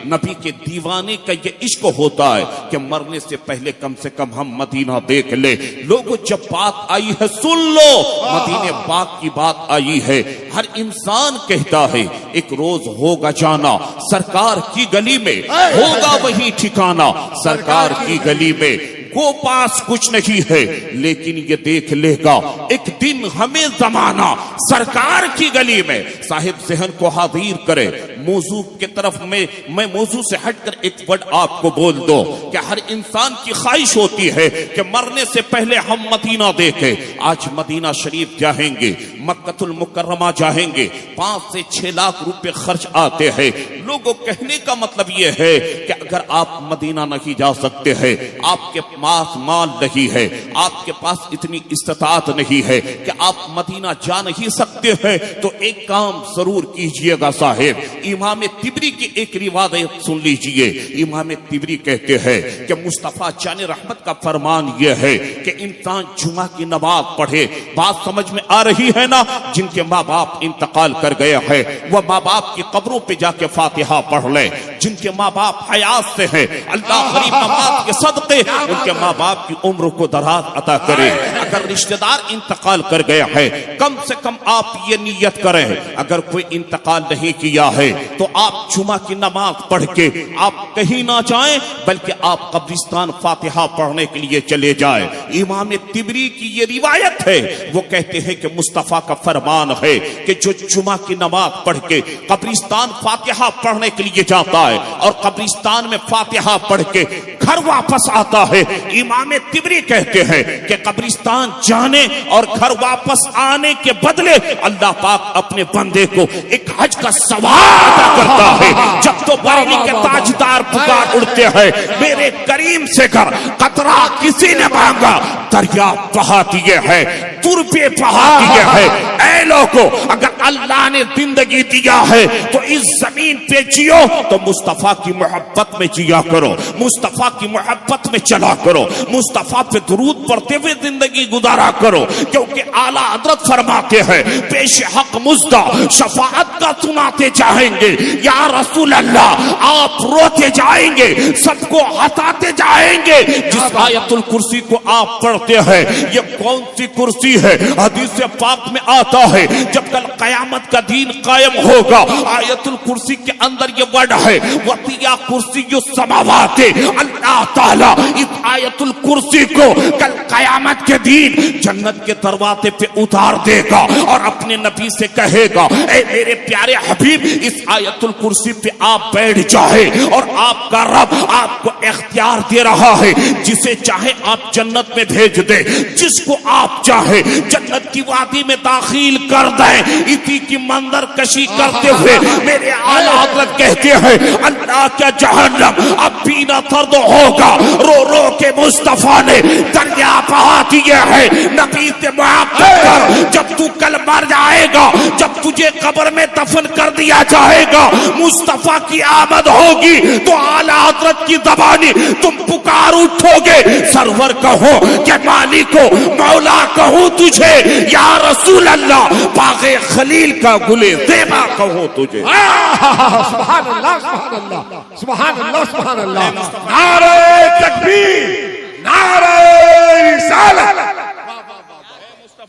नबी के दीवाने का ये इश्क होता है कि मरने से पहले कम से कम हम मदीना देख ले। लोगों, जब बात आई है सुन लो, मदीने पाक की बात आई है। हर इंसान कहता है एक रोज होगा जाना सरकार की गली में, होगा वही ठिकाना सरकार की गली में। को पास कुछ नहीं है, लेकिन ये देख लेगा एक दिन हमें जमाना सरकार की गली में। साहिब जहन को हाजिर करे। मौजू की तरफ में मैं मौजू से हटकर एक वर्ड आपको बोल दो कि हर इंसान की ख्वाहिश होती है कि मरने से पहले हम मदीना देखें। आज मदीना शरीफ जाएंगे, मक्कतुल मुकर्रमा जाएंगे, 5 से 6 लाख रुपए खर्च आते हैं। लोगों, कहने का मतलब यह है कि अगर आप मदीना नहीं जा सकते हैं, आपके पास माल नहीं है, आपके पास इतनी इस्तात नहीं है कि आप मदीना जा नहीं सकते हैं, तो एक काम जरूर कीजिएगा साहिब, इमाम तिबरी की एक रिवायत सुन लीजिए। इमाम तिबरी कहते हैं कि मुस्तफा जान रहमत का फरमान यह है कि इंसान जुमा की नमाज पढ़े। बात समझ में आ रही है ना? जिनके माँ बाप इंतकाल कर गए हैं वह माँ बाप की कब्रों पे जाके फातिहा पढ़ ले। जिनके माँ बाप हयात से हैं, अल्लाह गरीब नमाज के सदके उनके माँ बाप की उम्र को दराज अता करे। अगर रिश्तेदार इंतकाल कर गया है, कम से कम आप ये नियत करें, अगर कोई इंतकाल नहीं किया है तो आप जुमा की नमाज पढ़ के आप कहीं ना जाएं, बल्कि आप कब्रिस्तान फातिहा पढ़ने के लिए चले जाएं। इमाम तिबरी की ये रिवायत है, वो कहते हैं कि मुस्तफा का फरमान है कि जो जुमा की नमाज पढ़ के कब्रिस्तान फातिहा पढ़ने के लिए जाता है और कब्रिस्तान में फातिहा पढ़ के घर वापस आता है, इमाम तिबरी कहते हैं कि कब्रिस्तान जाने और घर वापस आने के बदले अल्लाह पाक अपने बंदे को एक हज का सवाब अता करता है। जब तो बरेली के ताजदार पुकार उड़ते हैं, मेरे करीम से घर कतरा किसी ने मांगा, दरिया बहा दिए है, तुरपे बहा दिए है। ऐ लोगों, अगर अल्लाह ने जिंदगी दिया है तो इस जमीन पे जियो तो मुस्तफा की मोहब्बत में जिया करो, मुस्तफा की मोहब्बत में चला करो, मुस्तफा पे दुरूद पढ़ते हुए जिंदगी गुजारा करो। क्योंकि आला हजरत फरमाते हैं, पेश हक मुज्दा शफाअत का सुनाते जाएंगे, या रसूल अल्लाह आप रोते जाएंगे, सबको हंसाते जाएंगे। जिस आयतुल कुर्सी को आप पढ़ते हैं, ये कौन सी कुर्सी है? हदीस पाक में आता है, जब कल कयामत का दिन कायम होगा, आयतुल कुर्सी के अंदर ये वर्ड है, वतिया कुर्सी जो समावात है। अल्लाह ताला इस आयतुल कुर्सी को कल कयामत के दिन जन्नत के दरवाजे पे उतार देगा और अपने नबी से कहेगा, ऐ मेरे प्यारे हबीब, इस आयतुल कुर्सी पे आप बैठ जाए और आपका रब आपको इख्तियार दे रहा है, जिसे चाहे आप जन्नत में भेज दे, जिसको आप चाहे जन्नत की वादी में दाखिल कर दें। इसी की मंजर कशी करते हुए मेरे आला हज़रत कहते हैं, अल्लाह क्या जहन्नम अब भी न सर्द होगा। रो रो के मुस्तफा ने दरिया बहा दिए है। नबी से मुआफ़ कर, जब तू कल मर जाएगा, जब तुझे कब्र में दफन कर दिया जाएगा, मुस्तफा की आमद होगी तो आला हज़रत की ज़बानी तुम पुकार उठोगे, सरवर कहो कि मालिको मौला कहूं तुझे, या रसूल अल्लाह बाग़े खलील का गुले ज़ेबा कहो तुझे।
सुभान अल्लाह, सुभान अल्लाह, सुभान अल्लाह, सुभान अल्लाह। नारे तकबीर, नारे रिसालत।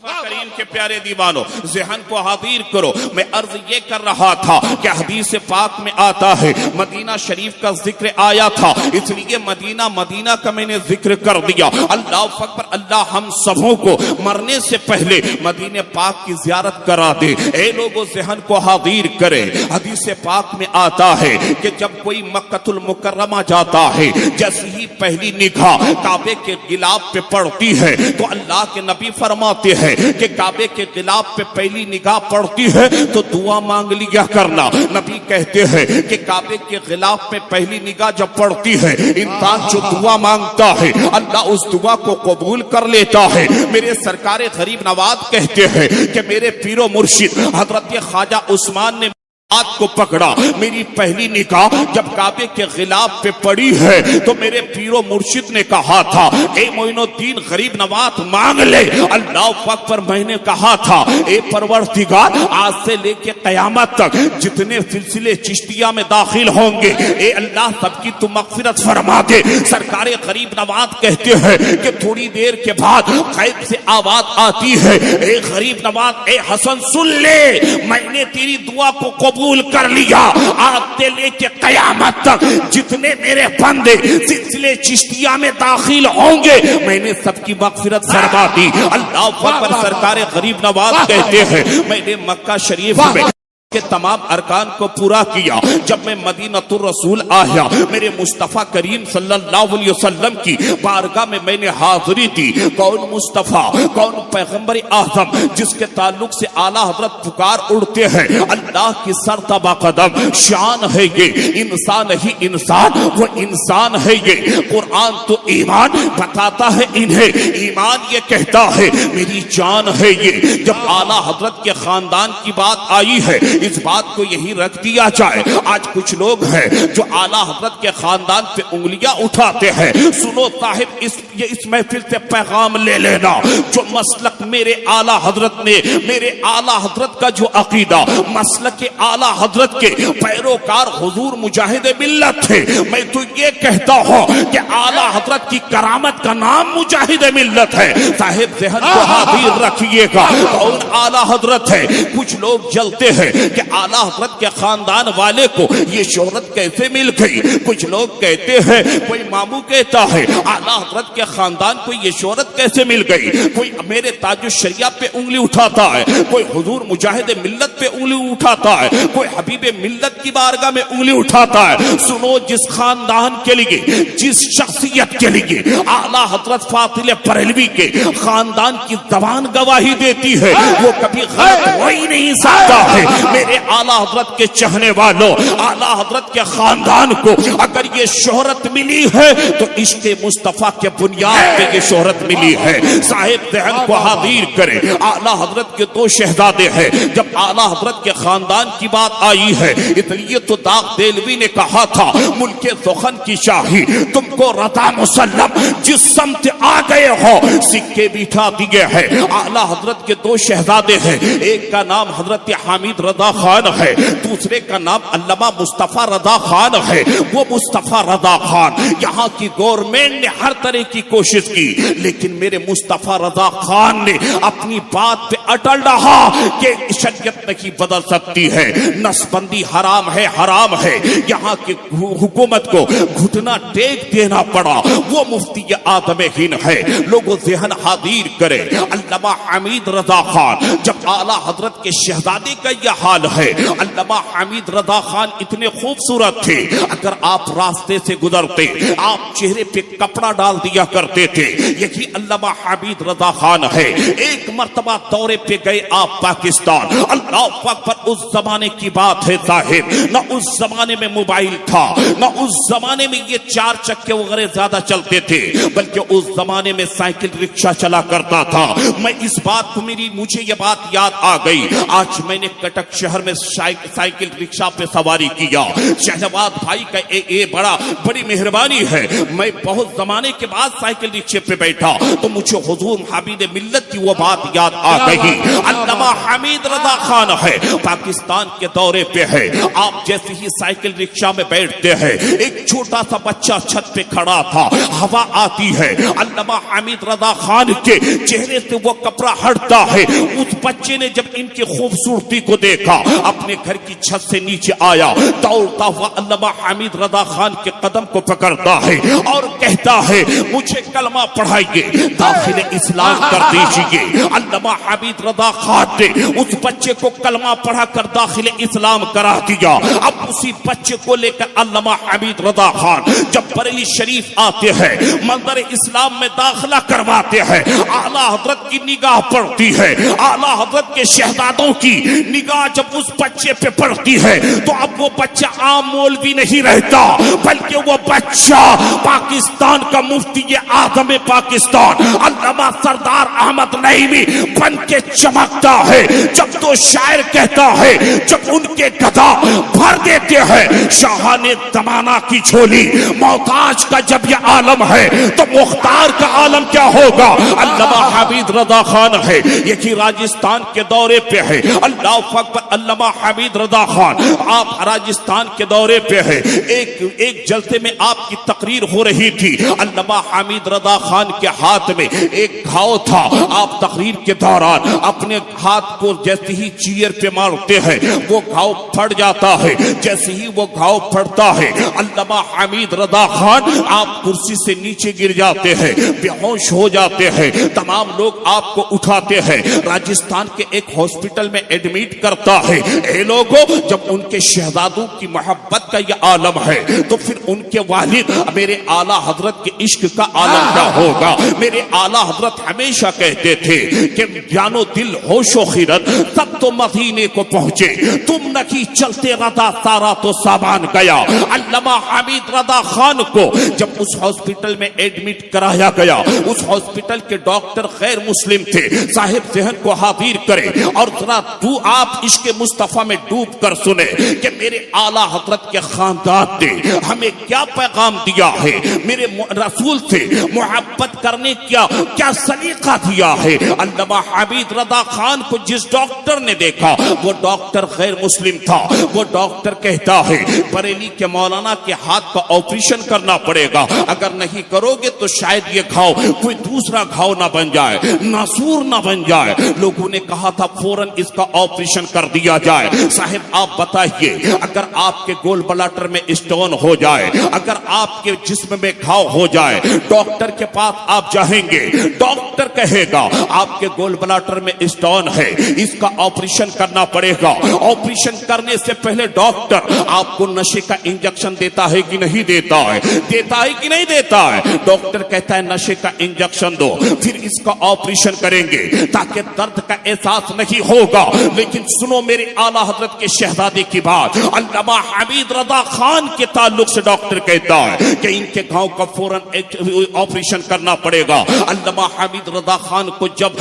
करीम के प्यारे दीवानों, ज़हन को हाजिर करो। मैं अर्ज ये कर रहा था कि हदीस पाक में आता है, मदीना शरीफ का जिक्र आया था, इसलिए मदीना का मैंने जिक्र कर दिया। अल्लाह अकबर, अल्लाह हम सबों को मरने से पहले मदीने पाक की ज़ियारत करा दे। ए लोगों, ज़हन को हाजिर करे। हदीस पाक में आता है कि जब कोई मक्कतुल मुकर्रमा जाता है, जैसे ही पहली निगाह काबे के गिलाफ पे पड़ती है तो अल्लाह के नबी फरमाते हैं कि काबे के गिलाफ पे पहली निगाह पड़ती है तो दुआ मांग लिया करना। नबी कहते हैं कि काबे के गिलाफ पे पहली निगाह जब पड़ती है, इंसान जो दुआ मांगता है अल्लाह उस दुआ को कबूल कर लेता है। मेरे सरकारे गरीब नवाज कहते हैं कि मेरे पीरो मुर्शिद हजरत ख्वाजा उस्मान ने हाथ को पकड़ा। मेरी पहली निगाह जब काबे के गिलाफ पे पड़ी है तो मेरे पीरो मुर्शिद ने कहा था, ए मोइनुद्दीन गरीब नवाज मांग ले। अल्लाह पाक पर मैंने कहा था, ए परवरदिगार, आज से लेके कयामत तक जितने सिलसिले चिश्तिया में दाखिल होंगे, ए अल्लाह सबकी तू मगफिरत फरमा दे। सरकारे गरीब नवाज कहते हैं कि थोड़ी देर के बाद गैब से आवाज आती है, ए गरीब नवाज, ए हसन सुन ले, मैंने तेरी दुआ को कबूल कर लिया। आज से लेके कयामत तक जितने मेरे बंदे सिलसिले चिश्तिया में दाखिल होंगे, मैंने सबकी मगफिरत फरमा दी। अल्लाह अकबर। सरकारे गरीब नवाज कहते हैं, मैंने मक्का शरीफ में के तमाम अरकान को पूरा किया। जब मैं मदीनतुर रसूल आया, मेरे मुस्तफ़ा करीम सल्लल्लाहु अलैहि वसल्लम की बारगाह में मैंने हाजिरी दी। कौन मुस्तफ़ा, कौन पैगंबर आज़म जिसके ताल्लुक से आला हजरत पुकार उड़ते हैं। अल्लाह की सरतबा कदम शान है ये, इंसान ही इंसान, वो इंसान है ये। कुरान तो ईमान बताता है इन्हें, ईमान ये कहता है मेरी जान है ये। जब आला हजरत के खानदान की बात आई है, इस बात को यही रख दिया जाए। आज कुछ लोग हैं जो आला हजरत के खानदान पे उंगलियां उठाते हैं। सुनो साहिब, इस महफिल से पैगाम ले लेना, जो मसलक मेरे आला हजरत ने, मेरे आला हजरत का जो अकीदा, मसलक के आला हजरत के पैरोकार हुजूर मुजाहिद मिल्लत थे। मैं तो ये कहता हूं कि आला हजरत की करामत का नाम मुजाहिद मिल्लत है। साहिब ज़हन को हाजिर रखिएगा। और आला हजरत है, कुछ लोग जलते हैं कि आला हजरत के खानदान वाले को ये शोहरत कैसे मिल गई। कुछ लोग कहते हैं, कोई मामू कहता है आला हजरत के खानदान को ये शोहरत कैसे मिल गई। कोई मेरे ताजुश शरिया पे उंगली उठाता है, कोई हुजूर मुजाहिद मिल्लत पे उंगली उठाता है, कोई हबीब मिल्लत की बारगाह में उंगली उठाता है। सुनो, जिस खानदान के लिए, जिस शख्सियत के लिए आला हजरत फातिल बरेलवी के खानदान की जबान गवाही देती है, वो कभी गलत हो ही नहीं सकता है। मेरे आला हजरत के चाहने वालों, आला हजरत के खानदान को अगर ये शोहरत मिली है तो इश्क़े मुस्तफा के बुनियाद पे ये शोहरत मिली है। साहिब ज़हन को हाजिर करें, आला हजरत के दो शहजादे हैं। जब आला हजरत के खानदान की बात आई है, इसलिए तो दाग देलवी ने कहा था, मुल्के ज़ुखन की शाही तुमको रता मुसल्लम, जिस समत आ गए हो सिक्के बिठा दिए हैं। आला हजरत के दो शहजादे हैं, एक का नाम हजरत हामिद रजा खान है, दूसरे का नाम अल्लामा मुस्तफा रजा खान है। वो मुस्तफा रजा खान, यहाँ की गवर्नमेंट ने हर तरह की कोशिश की, लेकिन मेरे मुस्तफा रजा खान ने अपनी बात पे अटल रहा कि शरीयत नहीं बदल सकती है, नसबंदी हराम है, हराम है। यहाँ की हुकूमत को घुटना टेक देना पड़ा। वो मुफ्ती आदम हिंद है। लोगों ज़हन हाजिर करे, अल्लामा हामिद रजा खान, जब आला हजरत के शहजादे का यह हाल है। अल्लामा हामिद रजा खान इतने खूबसूरत थे, अगर आप रास्ते से गुजरते आप चेहरे पे कपड़ा डाल दिया करते थे। यही अल्लामा हामिद रजा खान है। एक मर्तबा दौरे पे गए आप पाकिस्तान, अल्लाह अकबर, उस जमाने की बात है साहिब, न उस जमाने में मोबाइल था, न उस जमाने में ये चार चक्के वगैरह ज्यादा चलते थे, बल्कि उस जमाने में साइकिल रिक्शा चला करता था। मैं इस बात को, मुझे ये बात याद आ गई। आज मैंने कटक शहर में साइकिल रिक्शा पे सवारी किया। शहजाद भाई का ये बड़ी मेहरबानी है। मैं बहुत जमाने के बाद साइकिल रिक्शे पे बैठा तो मुझे हुजूर हामिद मिल्लत की वो बात याद आ गई। अल्लामा हामिद रजा खान है, पाकिस्तान के दौरे पे है। आप जैसे ही साइकिल रिक्शा में बैठते हैं, एक छोटा सा बच्चा छत पे खड़ा था, हवा आती है, अल्लामा हामिद रजा खान के चेहरे से वो कपड़ा हटता है। उस बच्चे ने जब इनकी खूबसूरती को देखा, अपने घर की छत से नीचे आया, दौड़ता हुआ अल्लामा हामिद रजा खान के कदम को पकड़ता है और कहता है, मुझे कलमा पढ़ाइए, दाखिल इस्लाम कर दीजिए। अल्लामा हामिद रजा खान ने उस बच्चे को कलमा पढ़ा कर दाखिल इस्लाम करा दिया। अब उसी बच्चे को लेकर अल्लामा हामिद रजा खान जब बरेली शरीफ आते हैं, मंदिर इस्लाम में दाखिला करवाते हैं, आला हजरत की निगाह पड़ती है। आला हजरत के शहजादों की निगाह जब उस बच्चे पे पड़ती है तो अब वो बच्चा आम मौलवी नहीं रहता, बल्कि वो बच्चा पाकिस्तान का मुफ्ती आज़म पाकिस्तान अल्लामा सरदार अहमद नईमी बन के चमकता है। जब तो शायर कहता है, जब उनके गदा भर देते हैं शाहाने जमाना की झोली, मोहताज का जब ये आलम है तो मुख्तार का आलम क्या होगा। अल्लामा हामिद रजा खान है, यही राजस्थान के दौरे पे है। अल्लाह अकबर, अल्लामा हामिद रजा खान आप राजस्थान के दौरे पे है। एक जलसे में आपकी तकरीर हो रही थी। अल्लामा हामिद रजा खान के हाथ में एक घाव था। आप तकरीर के दौरान अपने हाथ को जैसे ही चीयर पे मारते हैं वो घाव फट जाता है। जैसे ही वो घाव फटता है, अल्लामा हामिद रजा खान आप कुर्सी से नीचे गिर जाते हैं, बेहोश हो जाते हैं। तमाम लोग आपको उठाते हैं, राजस्थान के एक हॉस्पिटल में एडमिट करता है। ए लोगों, जब उनके शहजादों की मोहब्बत का यह आलम है तो फिर उनके वालिद मेरे आला हजरत के इश्क का आलम क्या होगा। मेरे आला हजरत हमेशा कहते थे कि जानो जानो दिल होशो खिरत, तब तो मदीने को पहुंचे। तुम नहीं चलते रदा सारा तो सामान गया। अल्लामा हामिद रदा खान को जब उस हॉस्पिटल में एडमिट कराया गया, उस हॉस्पिटल के डॉक्टर गैर मुस्लिम थे। साहिब जहन को हाजिर करे और जरा तू आप इश्क मुस्तफा में डूब कर सुने कि मेरे आला हजरत के खानदान ने हमें क्या पैगाम दिया है, मेरे रसूल से मोहब्बत करने क्या सलीका दिया है। अल्लामा हामिद रदा खान को जिस डॉक्टर ने देखा वो डॉक्टर गैर मुस्लिम था। वो डॉक्टर कहता है बरेली के मौलाना के हाथ का ऑपरेशन करना पड़ेगा, अगर नहीं करोगे तो शायद ये घाव कोई दूसरा घाव ना बन जाए, नासूर ना बन जाए। लोगों ने कहा था फौरन इसका ऑपरेशन कर दिया जाए। साहिब आप बताइए, अगर आपके गोल ब्लैडर में स्टोन हो जाए, अगर आपके जिस्म में घाव हो जाए, डॉक्टर के पास आप जाएंगे, डॉक्टर कहेगा आपके गोल ब्लैडर में स्टोन है, इसका ऑपरेशन करना पड़ेगा। ऑपरेशन करने से पहले डॉक्टर आपको नशे का इंजेक्शन देता है कि नहीं देता है, देता है कि नहीं देता है। डॉक्टर कहता है नशे का इंजेक्शन दो, फिर इसका ऑपरेशन करेंगे ताकि दर्द का एहसास नहीं होगा। लेकिन सुनो मेरे आला हजरत के शहजादे की बात, अल्लामा हामिद रदा खान के ताल्लुक से डॉक्टर कहता है कि इनके घाव का फौरन ऑपरेशन करना पड़ेगा। अल्लामा हामिद रदा खान को जब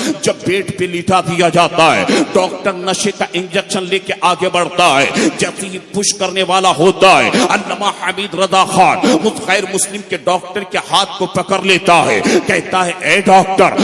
बेड पे लिटा दिया जाता है, डॉक्टर नशे का इंजेक्शन लेके आगे बढ़ता है। जैसे ही पुश करने वाला होता है, अल्लामा हामिद रदा खान उस गैर मुस्लिम के डॉक्टर के हाथ को पकड़ लेता है, कहता है ए डॉक्टर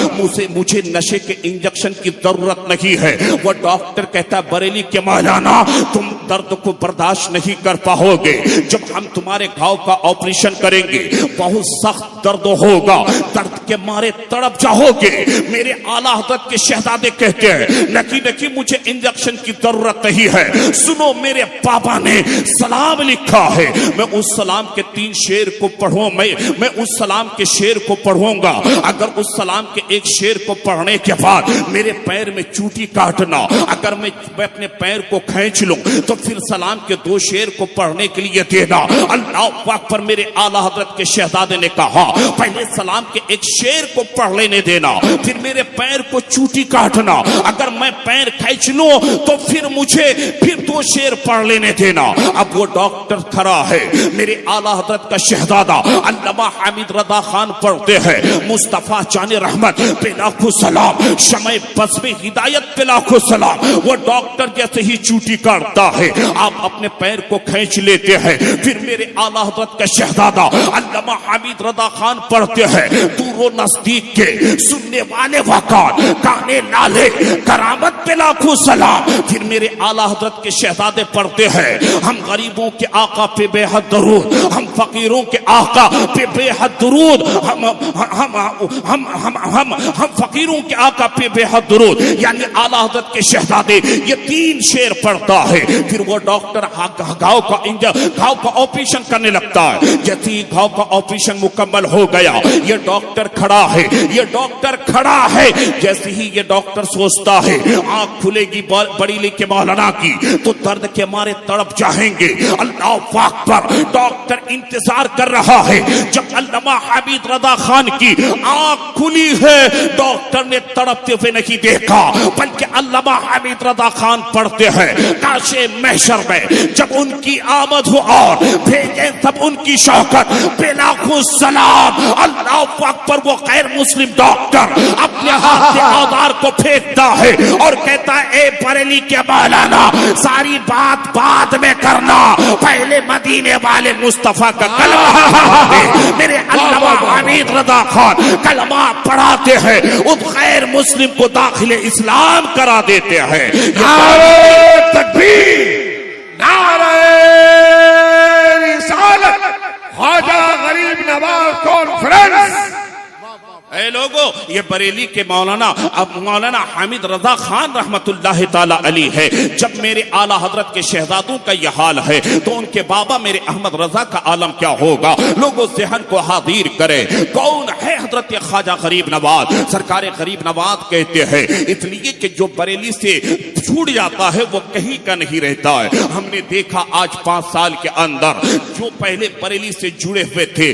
मुझे नशे के इंजेक्शन की जरूरत नहीं है। वो डॉक्टर कहता है बरेली के मौलाना तुम दर्द को बर्दाश्त नहीं कर पाओगे, जब हम तुम्हारे घाव का ऑपरेशन करेंगे बहुत सख्त दर्द होगा, दर्द के मारे तड़प जाओगे। मेरे आला हजरत के शहजादे कहते हैं नकी मुझे इंजेक्शन की जरूरत नहीं है। सुनो मेरे पापा ने सलाम लिखा है, मैं उस सलाम के 3 शेर को पढ़ूं, मैं उस सलाम के शेर को पढ़ूंगा। अगर उस सलाम के एक शेर को पढ़ने के बाद मेरे पैर में चूटी काटना, अगर मैं अपने पैर को खींच लूं तो फिर सलाम के 2 शेर को पढ़ने के लिए देना। अल्लाह पाक पर मेरे आला हजरत के शहजादे ने कहा पहले सलाम के एक शेर को पढ़ लेने देना, फिर मेरे पैर को चूटी काटना, अगर मैं पैर खींच लूं तो फिर मुझे फिर 2 शेर पढ़ लेने देना। अब वो डॉक्टर खड़ा है, मेरे आला हजरत का शहजादा अल्लामा हामिद रदा खान पढ़ते हैं मुस्तफा जाने रहमत पे लाखों सलाम, शमे बस्मे हिदायत पे लाखों सलाम। वो डॉक्टर जैसे ही चूटी काटता है आप अपने पैर को खींच लेते हैं, फिर मेरे आला हजरत का शहजादा अल्लामा हामिद रदा खान पढ़ते हैं दूरो नजदीक के सुनने वाले वकार काने लाले करामत पे लाखों सलाम। फिर मेरे आला हजरत के शहजादे पढ़ते हैं हम गरीबों के आका पे बेहद दरूद, हम फकीरों के आका पे बेहद दरूद, हम फकीरों के आका पे बेहद दरूद। यानी आला हजरत के शहजादे ये 3 शेर पढ़ता है, फिर वो डॉक्टर घाव का ऑपरेशन करने लगता है। जैसे ही घाव का ऑपरेशन मुकम्मल हो गया, ये डॉक्टर खड़ा है, ये डॉक्टर खड़ा है। जैसे ही ये डॉक्टर सोचता है आंख खुलेगी बरेली के मौलाना की तो दर्द के मारे तड़प जाएंगे। अल्लाह पाक पर डॉक्टर इंतजार कर रहा है। जब अल्लामा हामिद रदा खान की आंख खुली है, डॉक्टर ने तड़पते हुए नहीं देखा, बल्कि अल्लामा हामिद रदा खान पढ़ते हैं काशे महशर में जब उनकी आमद हो और भेजे सब उनकी शौकत पे लाखों सलाम। अल्लाह पाक पर वो गैर मुस्लिम डॉक्टर अपने हाथ से औजार को फेंकता है और कहता है ए बरेली के मौलाना सारी बात बाद में करना, पहले मदीने वाले मुस्तफा का कलमा। मेरे अल्लामा हामिद रदा खान कलमा पढ़ाते हैं, उस गैर मुस्लिम को दाखिले इस्लाम करा देते हैं।
नारे तकबीर, नारे रिसालत, ख्वाजा गरीब नवाज कॉन्फ्रेंस।
ए लोगों, ये बरेली के मौलाना अब मौलाना हामिद रजा खान रहमतुल्लाह ताला अलैह है। जब मेरे आला हजरत के शहजादों का यह हाल है तो उनके बाबा मेरे अहमद रजा का आलम क्या होगा। लोगों ज़हन को हाजिर करें, कौन है हजरत ख्वाजा गरीब नवाज। सरकार गरीब नवाज कहते हैं इसलिए कि जो बरेली से छूट जाता है वो कहीं का नहीं रहता है। हमने देखा आज 5 साल के अंदर जो पहले बरेली से जुड़े हुए थे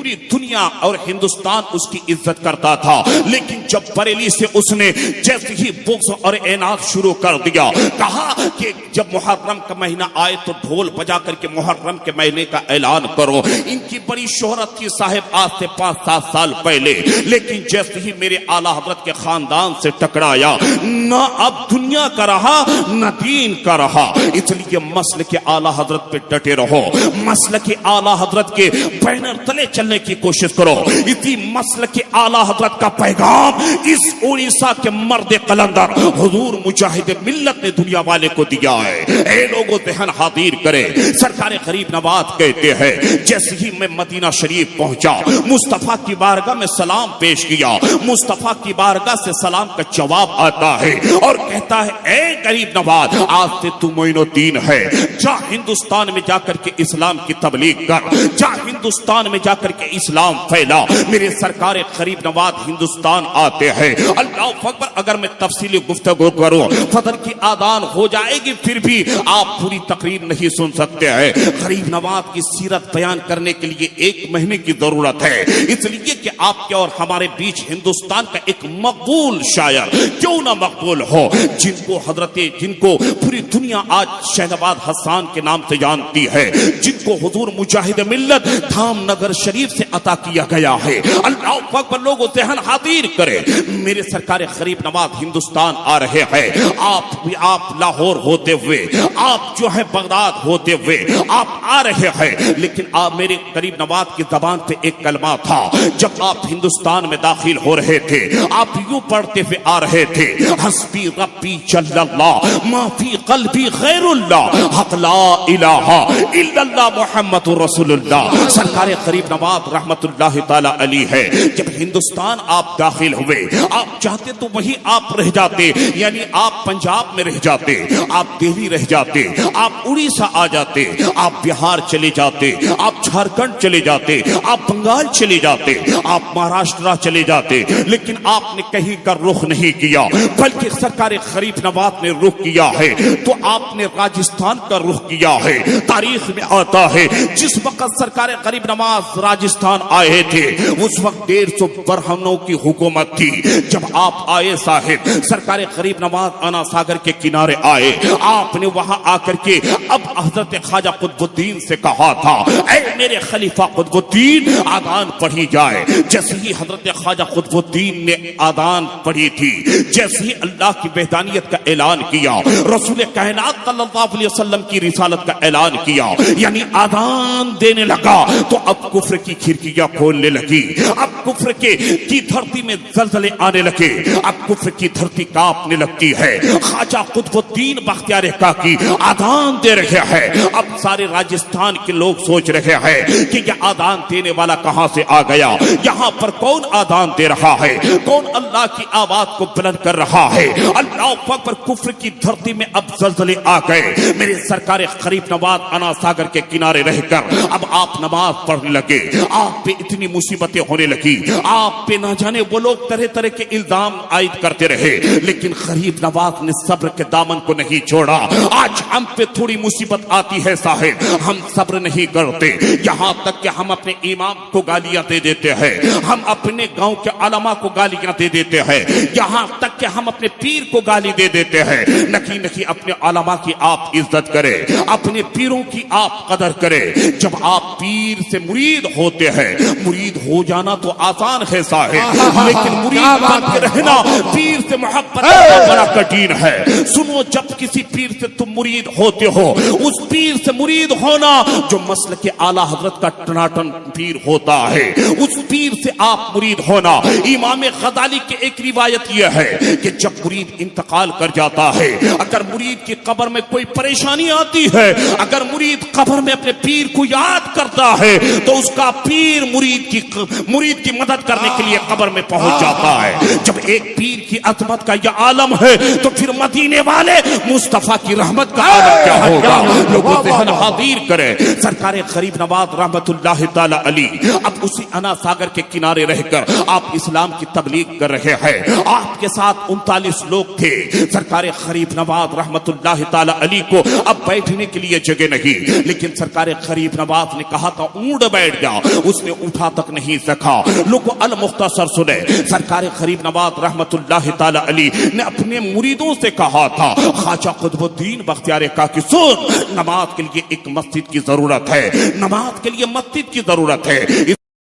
पूरी दुनिया और हिंदुस्तान उसकी इज्जत करता था। लेकिन जब बरेली से उसने जैसे ही बुग्ज और एनात शुरू कर दिया, कहा कि जब मुहर्रम का महीना आए तो ढोल बजा करके मुहर्रम के महीने का ऐलान करो। इनकी बड़ी शोहरत थी साहिब आज से 5-7 साल पहले, लेकिन जैसे ही मेरे आला हजरत के खानदान से टकराया, न अब दुनिया का रहा न दीन का रहा। इसलिए मसल के आला हजरत पे डटे रहो, मसल के आला हजरत के बैनर तले चलने की कोशिश करो। इसी मसल के आला हजरत का पैगाम इस उड़ीसा के मर्द कलंदर हुजूर मुजाहिद मिल्लत ने दुनिया वाले को दिया है। ए लोगों ज़हन हाजिर करे, सरकार गरीब नवाज कहते हैं जैसे ही मैं मदीना शरीफ पहुंचा, मुस्तफा की बारगाह में सलाम पेश किया, मुस्तफा की बारगाह से सलाम का जवाब आता है और कहता है ए गरीब नवाज, आज से तू मोइनुद्दीन है, जा हिंदुस्तान में जाकर के इस्लाम की तबलीग कर, जा हिंदुस्तान में जाकर के इस्लाम फैला। मेरे सरकार गरीब नवाज हिंदुस्तान आते हैं। अल्लाह अकबर, अगर मैं तफसीली गुफ्तगू करूं फजर की आदान हो जाएगी, फिर भी आप पूरी तकरीर नहीं सुन सकते हैं। गरीब नवाज की सीरत बयान करने के लिए 1 महीने की जरूरत है, इसलिए कि आपके और हमारे बीच हिंदुस्तान का एक मकबूल शायर क्यों ना मकबूल हो, जिनको पूरी दुनिया आज शहनवाज हसन के नाम से जानती है, जिनको हुजूर मुजाहिद मिल्लत धामनगर शरीफ से अता किया गया है। अल्लाह अकबर, लोगों ज़हन हाजिर करे, मेरे सरकार गरीब नवाज हिंदुस्तान आ रहे हैं। आप लाहौर होते हुए, आप जो है बगदाद होते हुए आप आ रहे हैं, लेकिन आप मेरे गरीब नवाज की जबान पे एक कलमा था। जब आप हिंदुस्तान में दाखिल हो रहे थे, आप यूं पढ़ते हुए आ रहे थे, हस्बी रब्बी जल्लल्लाह मा फी क़ल्बी गैरुल्लाह हक़ ला इलाहा इल्लल्लाह मुहम्मदुर रसूलुल्लाह। सरकार गरीब नवाज रहमतुल्लाह ताला अलैह है। जब हिंदुस्तान आप दाखिल हुए, आप चाहते तो वही आप रह जाते, यानी आप पंजाब में रह जाते, आप दिल्ली रह जाते, आप उड़ीसा आ जाते, आप बिहार चले जाते, आप झारखंड चले जाते, आप बंगाल चले जाते, आप महाराष्ट्र चले जाते, लेकिन आपने कहीं का रुख नहीं किया, बल्कि सरकार गरीब नवाज ने रुख किया है तो आपने राजस्थान का रुख किया है। तारीख में आता है जिस वक्त सरकार गरीब नवाज राजस्थान आए थे, उस वक्त 150 बरहमों की हुकूमत थी। जब आप आए साहिब, सरकार गरीब नवाज आना सागर के किनारे आए, आपने वहां आकर के अब हजरत ख्वाजा कुतुबुद्दीन से कहा था, ऐ मेरे खलीफा कुतुबुद्दीन आदान पढ़ी जाए। जैसे ही हजरत ख्वाजा कुतुबुद्दीन ने आदान पढ़ी थी, जैसे ही अल्लाह की वहदानियत का ऐलान किया, रसूल कायनात सल्लल्लाहु अलैहि वसल्लम की रिसालत का ऐलान किया, यानी आदान देने लगा, तो अब कुफ्र की खिड़कियां खोलने लगी, अब कुफ्र की धरती में जलजले आने लगे, अब कुफ्र की धरती कांपने लगती है। ख्वाजा कुतुबुद्दीन बख्तियार काकी आदान दे रहे हैं। अब सारे राजस्थान के लोग सोच रहे हैं कि यह आदान देने वाला कहां से आ गया, यहां पर कौन आदान दे रहा है, कौन अल्लाह की आवाज को बुलंद कर रहा है। अल्लाह अकबर, कुफ्र की धरती में अब जलजले आ गए। मेरे सरकार गरीब नवाज अना सागर के किनारे रहकर अब आप नमाज पढ़ने लगे, आप पे इतनी मुसीबतें होने लगी, आप पे ना जाने वो लोग तरह तरह के इल्जाम आयद करते रहे, लेकिन गरीब नवाज ने सब्र के दामन को नहीं छोड़ा। आज हम पे थोड़ी मुसीबत आती है साहिब, हम सब्र नहीं करते, यहां तक कि हम अपने इमाम को गालियां दे देते हैं, हम अपने गांव के उलमा को गालियां दे देते हैं, यहां तक कि हम अपने पीर को गाली दे देते हैं। नहीं नहीं, अपने उलमा की आप इज्जत करें, अपने पीरों की आप कदर करें। जब आप पीर से मुरीद होते हैं, मुरीद हो जाना तो आसान है साहिब, लेकिन मुरीद बन के रहना, पीर से मोहब्बत करना बड़ा कठिन है। सुनो, जब किसी पीर से तुम मुरीद होते हो, उस पीर से मुरीद होना जो मसल के आला हजरत का टनाटन पीर होता है, उस पीर से आप मुरीद होना। इमाम गजाली की एक रिवायत यह है कि जब मुरीद इंतकाल कर जाता है, अगर मुरीद की कब्र में कोई परेशानी आती है, अगर मुरीद कब्र में अपने पीर को याद करता है, तो उसका पीर मुरीद की मदद करने के लिए कब्र में पहुंच जाता है। जब एक पीर की अजमत का यह आलम है, तो फिर मदीने वाले मुस्तफा की रहमत का आलम क्या होगा। लोगों ज़हन हाजिर करें, सरकार गरीब नवाज नवाज रहमतुल्लाह ताला अलैह अब उसी अना सागर के किनारे रहकर आप इस्लाम की तबलीग कर रहे हैं। आपके साथ 39 लोग थे। सरकार गरीब नवाज रहमतुल्लाह ताला अलैह को अब बैठने के लिए जगह नहीं, लेकिन सरकार गरीब नवाज ने कहा था ऊंट बैठ जा, उसने उठा तक नहीं सका। लोग अल मुख्तसर सुने। सरकार गरीब नवाज रहमतुल्लाह ताला अलैह ने अपने मुरीदों से कहा था ख्वाजा कुतुबुद्दीन बख्तियार काकी सुन, नमाज के लिए एक मस्जिद की जरूरत है, नमाज के लिए मस्जिद की जरूरत है।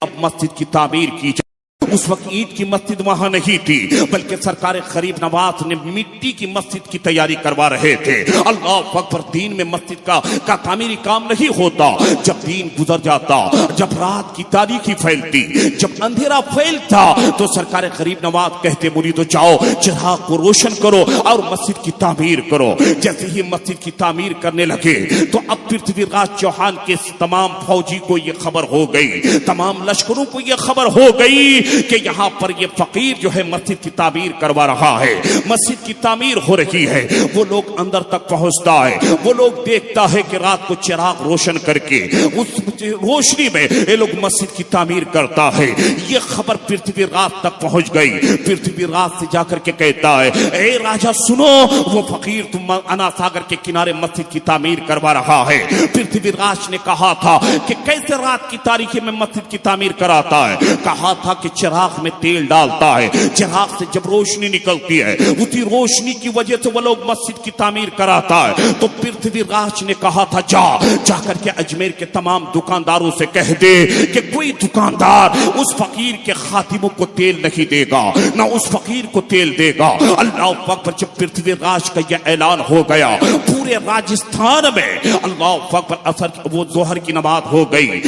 अब मस्जिद की तामीर की जाए। उस वक्त ईद की मस्जिद वहां नहीं थी, बल्कि सरकार गरीब नवाज ने मिट्टी की मस्जिद की तैयारी करवा रहे थे। अल्लाह अकबर, दीन में मस्जिद का तामीरी काम नहीं होता। जब दीन गुजर जाता, जब रात की तारीकी फैलती, जब अंधेरा फैलता, तो सरकार गरीब नवाज कहते मुरीदो जाओ चिराग को रोशन करो और मस्जिद की तामीर करो। जैसे ही मस्जिद की तामीर करने लगे तो अब पृथ्वीराज चौहान के तमाम फौजी को यह खबर हो गई, तमाम लश्करों को यह खबर हो गई कि यहां पर ये फकीर जो है मस्जिद की तामीर करवा रहा है, मस्जिद की तामीर हो रही है। वो लोग अंदर तक पहुंचता है, वो लोग देखता है कि रात को चिराग रोशन करके उस रोशनी में ये लोग मस्जिद की तामीर करता है। ये खबर पृथ्वीराज तक पहुंच गई। पृथ्वीराज से जाकर के कहता है ए राजा सुनो, वो फकीर तुम अना सागर के किनारे मस्जिद की तामीर करवा रहा है। पृथ्वीराज ने कहा था कि कैसे रात की तारीकी में मस्जिद की तामीर कराता है। कहा था कि चिराग में तेल डालता है, चिराग से जब रोशनी निकलती है उसी रोशनी की वजह से वो लोग मस्जिद की तामीर कराता है। तो पृथ्वीराज ने कहा था जाकर के अजमेर के तमाम दुकानदारों से कह दे कि कोई दुकानदार उस फकीर के खातिमों को तेल नहीं देगा, ना उस फकीर को तेल देगा। अल्लाह अकबर, जब पृथ्वीराज का यह ऐलान हो गया पूरे राजस्थान में, अल्लाह अकबर, असर वो जोहर की नमाज हो गई,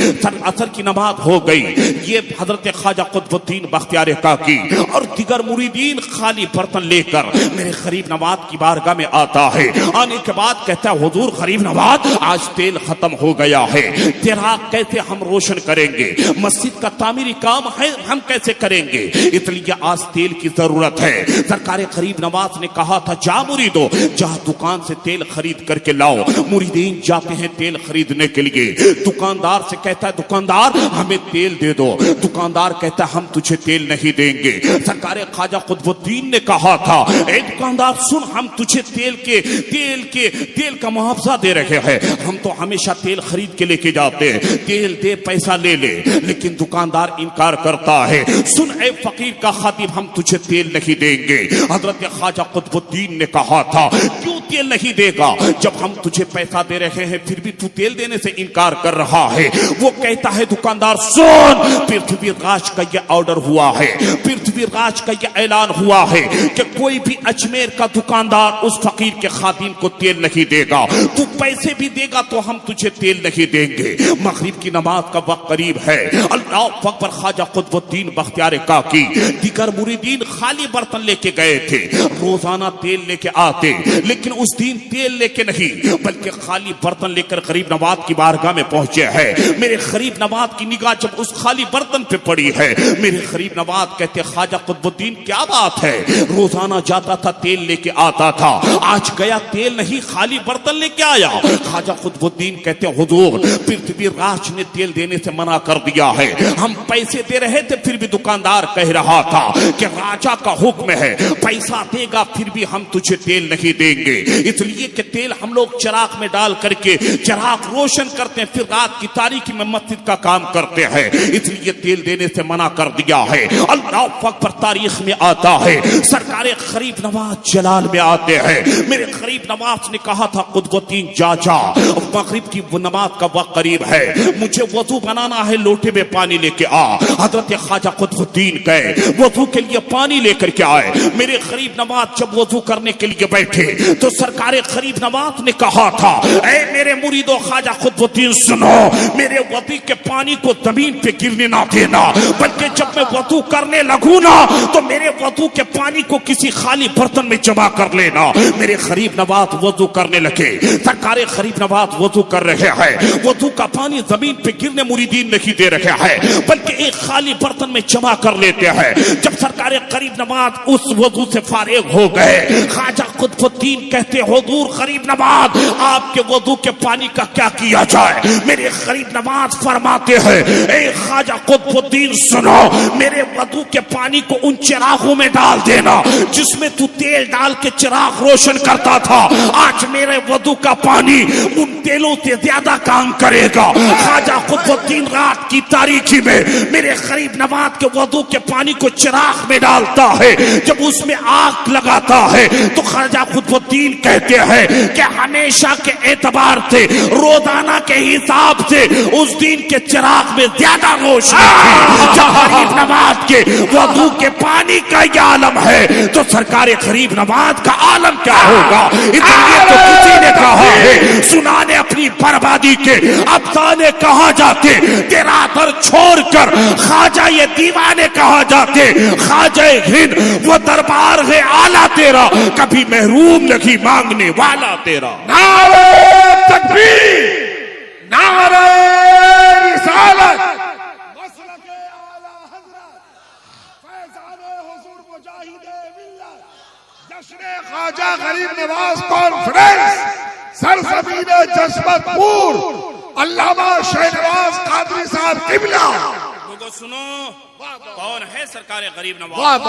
असर की नमाज हो गई। ये हजरत ख्वाजा कुतुबुद्दीन बख्तियार काकी और दिगर मुरीदीन खाली बर्तन लेकर मेरे गरीब नवाज की बारगाह में आता है। आने के बाद कहता है हुजूर गरीब नवाज, आज तेल खत्म हो गया है, चिराग कैसे हम रोशन करेंगे, मस्जिद का तामीरी काम है हम कैसे करेंगे, इसलिए आज तेल की जरूरत है। सरकार गरीब नवाज ने कहा था जा मुरीदो, जा दुकान से तेल खरीद करके लाओ। मुरीदीन जाते हैं तेल खरीदने के लिए। दुकानदार से कहता है दुकानदार हमें तेल दे दो। दुकानदार कहता हम तुझे तेल नहीं देंगे। सरकार ख्वाजा कुतुबुद्दीन ने कहा था ए दुकानदार सुन, हम तुझे तेल का मुआवजा दे रहे हैं, हम तो हमेशा तेल खरीद के लेके जाते हैं, तेल दे पैसा ले ले। लेकिन दुकानदार इनकार करता है, सुन ए फकीर का खातिब, हम तुझे तेल नहीं देंगे। हजरत ख्वाजा कुतुबुद्दीन ने कहा था क्यों तेल नहीं देगा, जब हम तुझे पैसा दे रहे हैं फिर भी तू तेल देने से इनकार कर रहा है। वो कहता है दुकानदार सुन, पृथ्वीराज का यह ऑर्डर हुआ है, पृथ्वीराज का यह ऐलान हुआ है कि कोई भी अजमेर का दुकानदार उस फकीर के खातिम को तेल नहीं देगा। तू पैसे भी देगा तो हम तुझे तेल नहीं देंगे। मगरिब की नमाज का वक्त करीब है। अल्लाह अकबर, ख्वाजा कुतुबुद्दीन बख्तियार काकी दिगर मुरीदीन खाली बर्तन लेके गए थे। रोजाना तेल लेके आते, लेकिन उस दिन तेल लेके नहीं बल्कि खाली बर्तन लेकर गरीब नवाज की बारगाह में पहुंचे हैं। मेरे गरीब नवाज की निगाह जब उस खाली बर्तन पे पड़ी है, मेरे गरीब नवाज कहते ख्वाजा कुतुबुद्दीन क्या बात है, रोजाना जाता था तेल लेके आता था, आज गया तेल नहीं खाली बर्तन लेके आया। ख्वाजा कुतुबुद्दीन कहते हुजूर पृथ्वीराज ने तेल देने से मना कर दिया है, हम पैसे दे रहे थे फिर भी दुकानदार कह रहा था कि राजा का हुक्म है, पैसा देगा फिर भी हम तुझे तेल नहीं देंगे, इसलिए कि तेल हम लोग चिराग में डाल करके चिराग रोशन करते हैं, फिर रात की तारीकी में मस्जिद का काम करते हैं, इसलिए तेल देने से मना कर दिया है। अल्लाह अकबर, तारीख में आता है, सरकार गरीब नवाज जलाल में आते हैं। मेरे गरीब नवाज ने कहा था कुतुबुद्दीन जा मगरिब की नमाज का वक्त करीब है, मुझे वजू बनाना है, लोटे में पानी लेके आ। हजरत ख्वाजा कुतुबुद्दीन गए, वजू के लिए पानी लेकर के आए। मेरे गरीब नवाज जब वजू करने के लिए बैठे तो सरकार गरीब नवाज ने कहा था ऐ मेरे मुरीदो ख्वाजा कुतुबुद्दीन सुनो, मेरे वजू के पानी को जमीन पे गिरने ना देना, बल्कि जब मैं वजू करने लगूं ना तो मेरे वजू के पानी को किसी खाली बर्तन में जमा कर लेना। मेरे गरीब नवाज वजू करने लगे, सरकार गरीब नवाज वजू कर रहे हैं, वजू का पानी जमीन पे गिरने मुरीदीन नहीं दे रहे हैं। बल्कि एक खाली बर्तन में जमा कर लेते हैं। जब सरकार गरीब नवाज उस वजू से फारिग हो गए, ख्वाजा कुतुबुद्दीन कहते हुजूर गरीब नवाज आपके वजू के पानी का क्या किया जाए। मेरे गरीब नवाज फरमाते हैं ए ख्वाजा कुतुबुद्दीन सुनो, मेरे वजू के पानी को उन चिरागों में डाल देना जिसमें तू तेल डाल के चिराग रोशन करता था। आज मेरे वजू का पानी उन तेलों से ज्यादा काम करेगा। ख्वाजा कुतुबुद्दीन रात की तारीकी में मेरे गरीब नवाज के वजू के पानी को चिराग में डालता है। जब उसमें आग लगाता है तो ख्वाजा कुतुबुद्दीन कहते हैं कि हमेशा के एतबार से, रोजाना के हिसाब से उस दिन के चिराग में ज्यादा रोशनी थी। जब गरीब नवाज के वजू के पानी का यह आलम है तो सरकार गरीब नवाज का आलम क्या होगा। इसलिए तो किसी ने कहा है सुनाने अपनी बर्बादी के अफसाने कहा जाते, तेरा दर छोड़कर ख्वाजा ये दीवाने कहा जाते। ख्वाजा हिंद वो दरबार है आला तेरा, कभी महरूम नहीं मांगने वाला तेरा।
नारे तकबीर, नारे रिसालत, मसलके आला हज़रत, फैज़ाने हुज़ूर मुजाहिदे मिल्लत, जश्न ख्वाजा गरीब नवाज कॉन्फ्रेंस, सरज़मीने जज्बतपुर, अल्लामा शहनवाज कादरी साहब किबला।
लोगों सुनो, कौन है सरकार गरीब नवाज।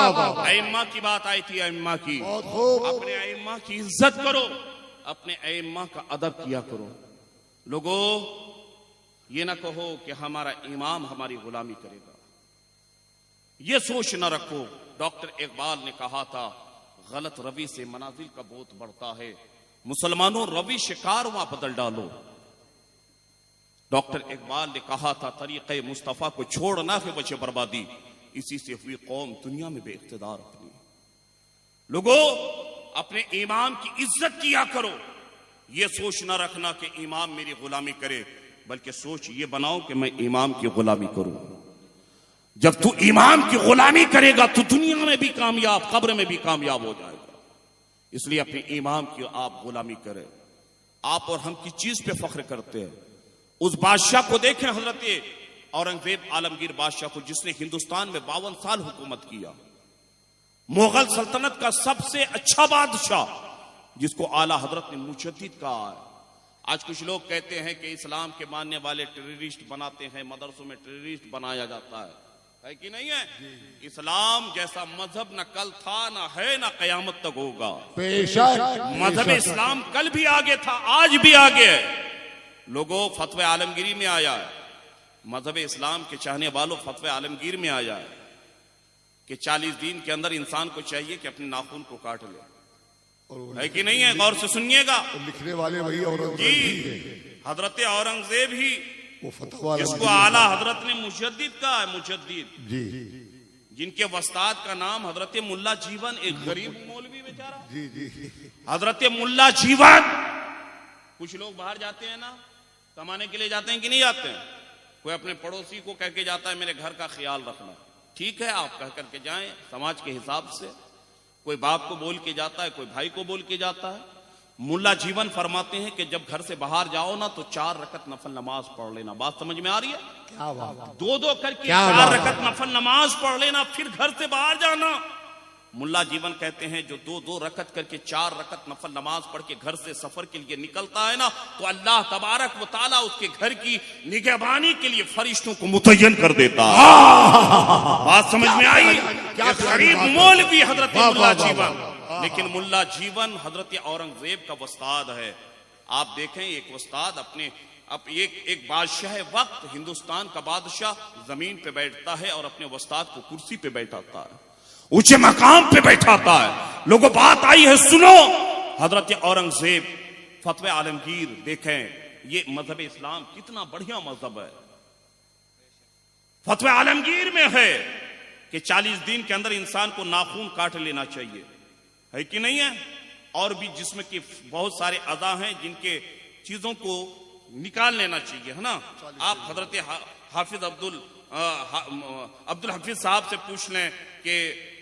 अइम्मा की बात आई थी, अइम्मा की। अपने अइम्मा की इज्जत करो, अपने अइम्मा का अदब किया करो। लोगों ये ना कहो कि हमारा इमाम हमारी गुलामी करेगा, ये सोच ना रखो। डॉक्टर इकबाल ने कहा था गलत रवि से मनाजिल का बोझ बढ़ता है। मुसलमानों रवि शिकारवां बदल डालो। डॉक्टर इकबाल ने कहा था तरीक़े मुस्तफ़ा को छोड़ना है बचे बर्बादी, इसी से हुई कौम दुनिया में बेइख्तिदार अपनी। लोगों अपने इमाम की इज्जत किया करो। ये सोच ना रखना कि इमाम मेरी गुलामी करे, बल्कि सोच ये बनाओ कि मैं इमाम की गुलामी करूं। जब तू इमाम की गुलामी करेगा तो दुनिया में भी कामयाब, कब्र में भी कामयाब हो जाएगा। इसलिए अपने इमाम की आप गुलामी करें। आप और हम किस चीज पे फख्र करते हैं। उस बादशाह को देखें, हजरत औरंगजेब आलमगीर बादशाह को, जिसने हिंदुस्तान में 52 साल हुकूमत किया। मुगल सल्तनत का सबसे अच्छा बादशाह, जिसको आला हजरत ने मुजद्दिद कहा है। आज कुछ लोग कहते हैं कि इस्लाम के मानने वाले टेररिस्ट बनाते हैं, मदरसों में टेररिस्ट बनाया जाता है कि नहीं है। इस्लाम जैसा मजहब न कल था, न है, न कयामत तक होगा। मजहब इस्लाम कल भी आगे था, आज भी आगे है। लोगों फतवा आलमगीरी में आया है, मजहब इस्लाम के चाहने वालों फतवा आलमगीर में आया है कि 40 दिन के अंदर इंसान को चाहिए कि अपने नाखून को काट ले, है कि नहीं है। गौर से सुनिएगा,
लिखने वाले वही औरंगजेब,
हजरत औरंगजेब ही
वो फतवा
जिसको आला हजरत ने मुजद्दिद कहा है। मुजद्दिद
जी,
जिनके वस्ताद का नाम हजरत मुल्ला जीवन, एक गरीब मौलवी बेचारा,
जी जी,
हजरत मुल्ला जीवन। कुछ लोग बाहर जाते हैं ना, कमाने के लिए जाते हैं कि नहीं जाते हैं। कोई अपने पड़ोसी को कह के जाता है मेरे घर का ख्याल रखना, ठीक है आप कह करके जाएं समाज के हिसाब से। कोई बाप को बोल के जाता है, कोई भाई को बोल के जाता है। मुल्ला जीवन फरमाते हैं कि जब घर से बाहर जाओ ना तो 4 रकत नफल नमाज पढ़ लेना। बात समझ में आ रही है?
क्या बात,
2-2 करके 4 रकत नफल नमाज पढ़ लेना, फिर घर से बाहर जाना। मुल्ला जीवन कहते हैं जो 2-2 रकत करके 4 रकत नफल नमाज पढ़ के घर से सफर के लिए निकलता है ना, तो अल्लाह तबारक व तआला उसके घर की निगहबानी के लिए फरिश्तों को मुतय्यन कर देता है। बात समझ में आई? गरीब मौलवी हजरत मुल्ला जीवन, लेकिन मुल्ला जीवन हजरत औरंगजेब का वस्ताद है। आप देखें एक वस्ताद अपने एक बादशाह वक्त, हिंदुस्तान का बादशाह जमीन पे बैठता है और अपने वस्ताद को कुर्सी पे बैठाता है, ऊंचे मकाम पे बैठाता है। लोगों बात आई है सुनो। हजरत औरंगजेब फतवा आलमगीर देखें, ये मजहब इस्लाम कितना बढ़िया मजहब है। फतवा आलमगीर में है कि 40 दिन के अंदर इंसान को नाखून काट लेना चाहिए, है कि नहीं है। और भी जिसमें कि बहुत सारे अज़ा हैं जिनके चीजों को निकाल लेना चाहिए, है ना। आप हजरत हाफिज अब्दुल हफीज साहब से पूछ लें कि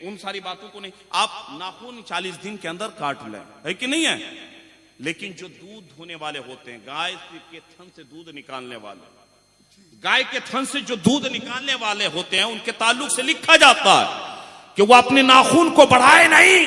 उन सारी बातों को नहीं, आप नाखून 40 दिन के अंदर काट लें, है कि नहीं है। लेकिन जो दूध धोने वाले होते हैं, गाय के थन से दूध निकालने वाले, गाय के थन से जो दूध निकालने वाले होते हैं उनके ताल्लुक से लिखा जाता है कि वो अपने नाखून को बढ़ाए नहीं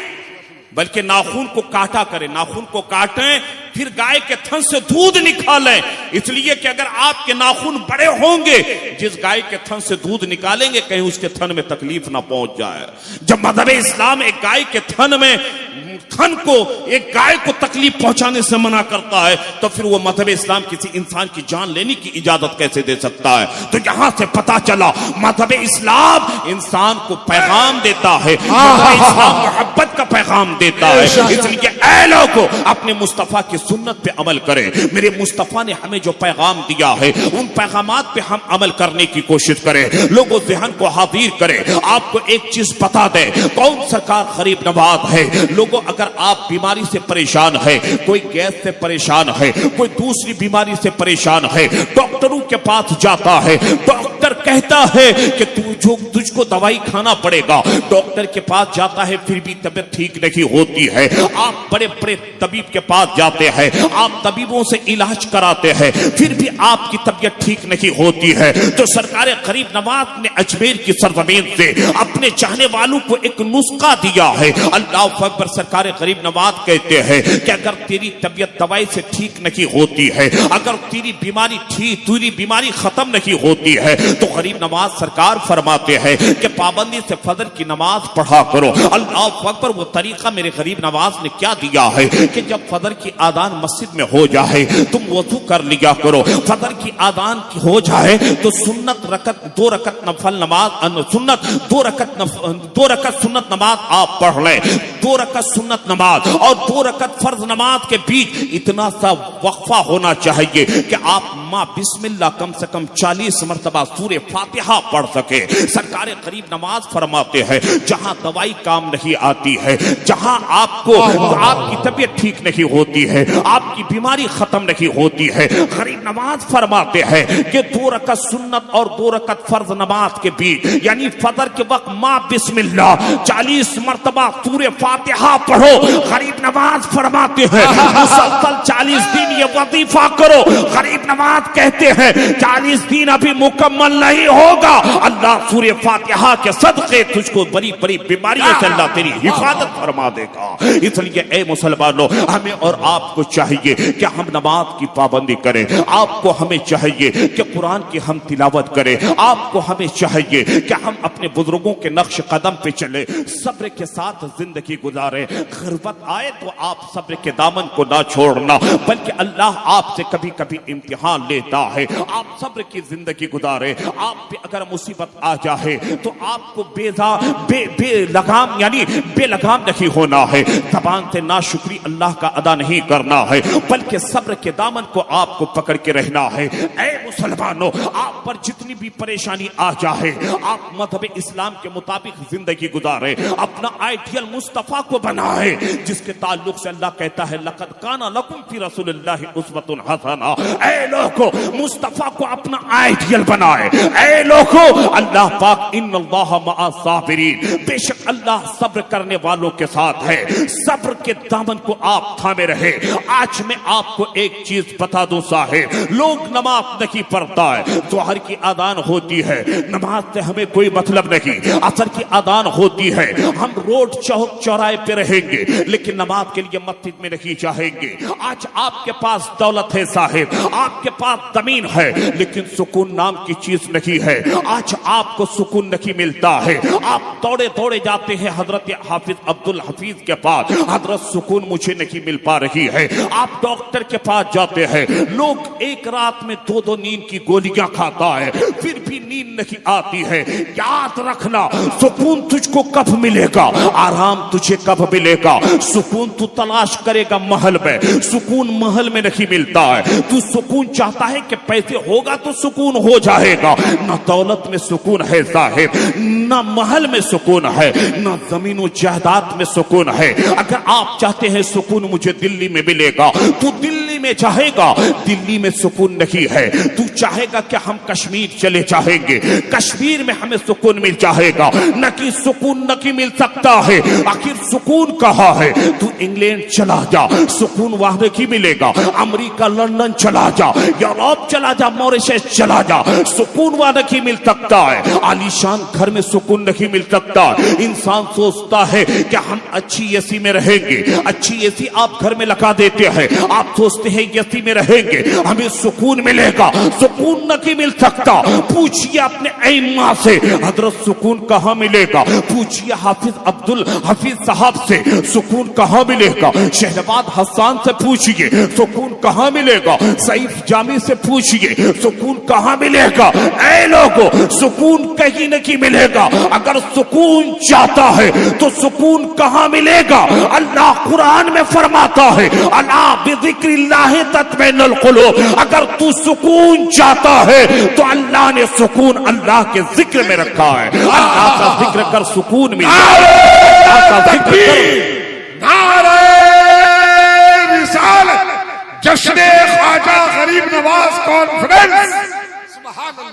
बल्कि नाखून को काटा करें, नाखून को काटें फिर गाय के थन से दूध निकालें। इसलिए कि अगर आपके नाखून बड़े होंगे, जिस गाय के थन से दूध निकालेंगे कहीं उसके थन में तकलीफ ना पहुंच जाए। जब मज़हब इस्लाम एक गाय के थन को एक गाय को तकलीफ पहुंचाने से मना करता है तो फिर वो मज़हब इस्लाम किसी इंसान की जान लेने की इजाजत कैसे दे सकता है। तो यहां से पता चला मज़हब इस्लाम इंसान को पैगाम देता है, मज़हब इस्लाम मोहब्बत का पैगाम देता है। इसलिए ऐ लोगों अपने मुस्तफा की सुन्नत पे अमल करें। मेरे मुस्तफा ने हमें जो पैगाम दिया है उन पैगामात पे हम अमल करने की कोशिश करें। लोगों ज़हन को हाजिर करें। आपको एक चीज बता दें, कौन सरकार गरीब नवाज है। लोगों अगर आप बीमारी से परेशान है, कोई गैस से परेशान है, कोई दूसरी बीमारी से परेशान है, डॉक्टरों के पास जाता है, डॉक्टर कहता है कि तुझको दवाई खाना पड़ेगा, डॉक्टर के पास जाता है फिर भी तबीयत ठीक नहीं होती है। आप बड़े बड़े तबीब के पास जाते हैं, आप तबीबों से इलाज कराते हैं फिर भी आपकी तबीयत ठीक नहीं होती है। तो सरकार गरीब नवाज ने अजमेर की सरजमीन से अपने चाहने वालों को एक नुस्खा दिया है। अल्लाह अकबर। सरकार गरीब नवाज कहते हैं कि अगर तेरी तबीयत दवाई से ठीक नहीं होती है, अगर तेरी बीमारी खत्म नहीं होती है तो गरीब नवाज सरकार फरमाते हैं कि पाबंदी से फजर की नमाज पढ़ा करो। अल्लाह अकबर। वो तरीका मेरे गरीब नवाज ने क्या दिया है कि जब फजर की आदान मस्जिद में हो जाए तुम वजू कर लिया करो। फजर की आदान हो जाए तो दो रकत नफल नमाज दो रकत सुन्नत नमाज आप पढ़ लें। 2 रकत सुन्नत नमाज और 2 रकत फर्ज नमाज के बीच इतना सा वक्फा होना चाहिए कि आप माँ बिस्मिल्लाह कम से कम 40 मरतबा सूरे फातिहा पढ़ सके। सरकार गरीब नमाज फरमाते हैं जहां दवाई काम नहीं आती है, जहां आपकी तबीयत ठीक नहीं होती है, आपकी बीमारी खत्म नहीं होती है, गरीब नमाज फरमाते हैं कि 2 रकत सुन्नत और 2 रकत फर्ज नमाज के बीच यानी फजर के वक्त माँ बिस्मिल्लाह 40 मरतबा सूरे फातिहा पढ़ो। गरीब नवाज फरमाते हैं मुसलसल 40 दिन ये वजीफा करो। गरीब नवाज कहते हैं 40 दिन अभी मुकम्मल नहीं होगा, अल्लाह सूरे फातिहा के सदके तुझको बड़ी बड़ी बीमारियों से अल्लाह तेरी हिफाजत फरमा देगा। इसलिए ए मुसलमानों हमें और आपको चाहिए कि हम नमाज की पाबंदी करें। आपको हमें चाहिए कि कुरान की हम तिलावत करें। आपको हमें चाहिए कि हम अपने बुजुर्गों के नक्श कदम पे चले, सब्र के साथ जिंदगी गुजारे। गुर्बत आए तो आप सब्र के दामन को ना छोड़ना, बल्कि अल्लाह आपसे कभी कभी इम्तिहान लेता है। आप सब्र की जिंदगी गुजारे। आप पे अगर मुसीबत आ जाए तो आपको बेलगाम नहीं होना है, जबान से नाशुक्री अल्लाह का अदा नहीं करना है, बल्कि सब्र के दामन को आपको पकड़ के रहना है। ऐ मुसलमानों आप पर जितनी भी परेशानी आ जाए आप मज़हब इस्लाम के मुताबिक जिंदगी गुजारे, अपना आइडियल मुस्तफा को बनाए जिसके ताल्लुक से अल्लाह कहता है लक़द काना लकुम फी रसूलिल्लाहि उस्वतुन हसना। ऐ लोगों मुस्तफा को अपना आइडियल बनाए। ऐ लोगों अल्लाह पाक इन्नल्लाह मअ साबिरीन, बेशक अल्लाह सब्र करने वालों के साथ है। सब्र के दामन को आप थामे रहे। आज मैं आपको एक चीज बता दूं साहिब, लोग नमाज नहीं पढ़ता है, जोहर की आदान होती है नमाज से हमें कोई मतलब नहीं, असर की आदान होती है हम रोड चौराहे पे रहेंगे लेकिन नमाज के लिए मस्जिद में नहीं जाएंगे। आज आपके पास दौलत है साहिब, आपके पास जमीन है लेकिन सुकून नाम की चीज नहीं है। आज आपको सुकून नहीं मिलता है, आप दौड़े दौड़े जाते हैं हजरत हाफिज अब्दुल हफीज के पास, हजरत सुकून मुझे नहीं मिल पा रही है। आप डॉक्टर के पास जाते हैं, लोग एक रात में 2-2 नींद की गोलियां खाता है फिर भी नींद नहीं आती है। याद रखना सुकून तुझको कब मिलेगा, आराम तुझे कब मिलेगा। सुकून तू तलाश करेगा महल में, सुकून महल में नहीं मिलता है। तू सुकून चाहता है कि पैसे होगा तो सुकून हो जाएगा, ना दौलत में सुकून है साहिब, ना महल में सुकून है, ना जमीन जायदाद में सुकून है। अगर आप चाहते हैं सुकून मुझे दिल्ली में मिलेगा, तू दिल्ली में चाहेगा, दिल्ली में सुकून नहीं है। तू चाहेगा कि हम कश्मीर चले जाएंगे, कश्मीर में हमें सुकून मिल जाएगा, न कि सुकून न कि मिल सकता है। आखिर सुकून कहाँ है? तू इंग्लैंड चला जा, सुकून वहां की मिलेगा। अमेरिका लंदन चला जा, यूरोप चला जा, मॉरिशस चला जा, सुकून वहां नहीं मिल सकता है। आलीशान घर में सुकून नहीं मिल सकता। इंसान सोचता है कि हम अच्छी एसी में रहेंगे, अच्छी एसी आप घर में लगा देते हैं, आप सोचते हैं एसी में रहेंगे हमें सुकून मिलेगा, सुकून नहीं मिल सकता। पूछिए अपने अइम्मा से, हजरत सुकून कहां मिलेगा? पूछिए हाफिज अब्दुल हफीज साहब से, सुकून कहां मिलेगा? शहरबाद हसन से पूछिए, सुकून कहां मिलेगा? सईफ जामी से पूछिए, सुकून कहां मिलेगा? ऐ लोगों, सुकून कहीं नहीं मिलेगा। अगर सुकून चाहता है तो सुकून कहां मिलेगा? अल्लाह कुरान में फरमाता है, अला बिज़िक्रिल्लाह तत्मइनुल कुलूब। अगर तू सुकून चाहता है तो अल्लाह ने सुकून अल्लाह के जिक्र में रखा है। अल्लाह का जिक्र कर सुकून मिल
नारे रिसालत, जश्न ख्वाजा गरीब नवाज कॉन्फ्रेंस।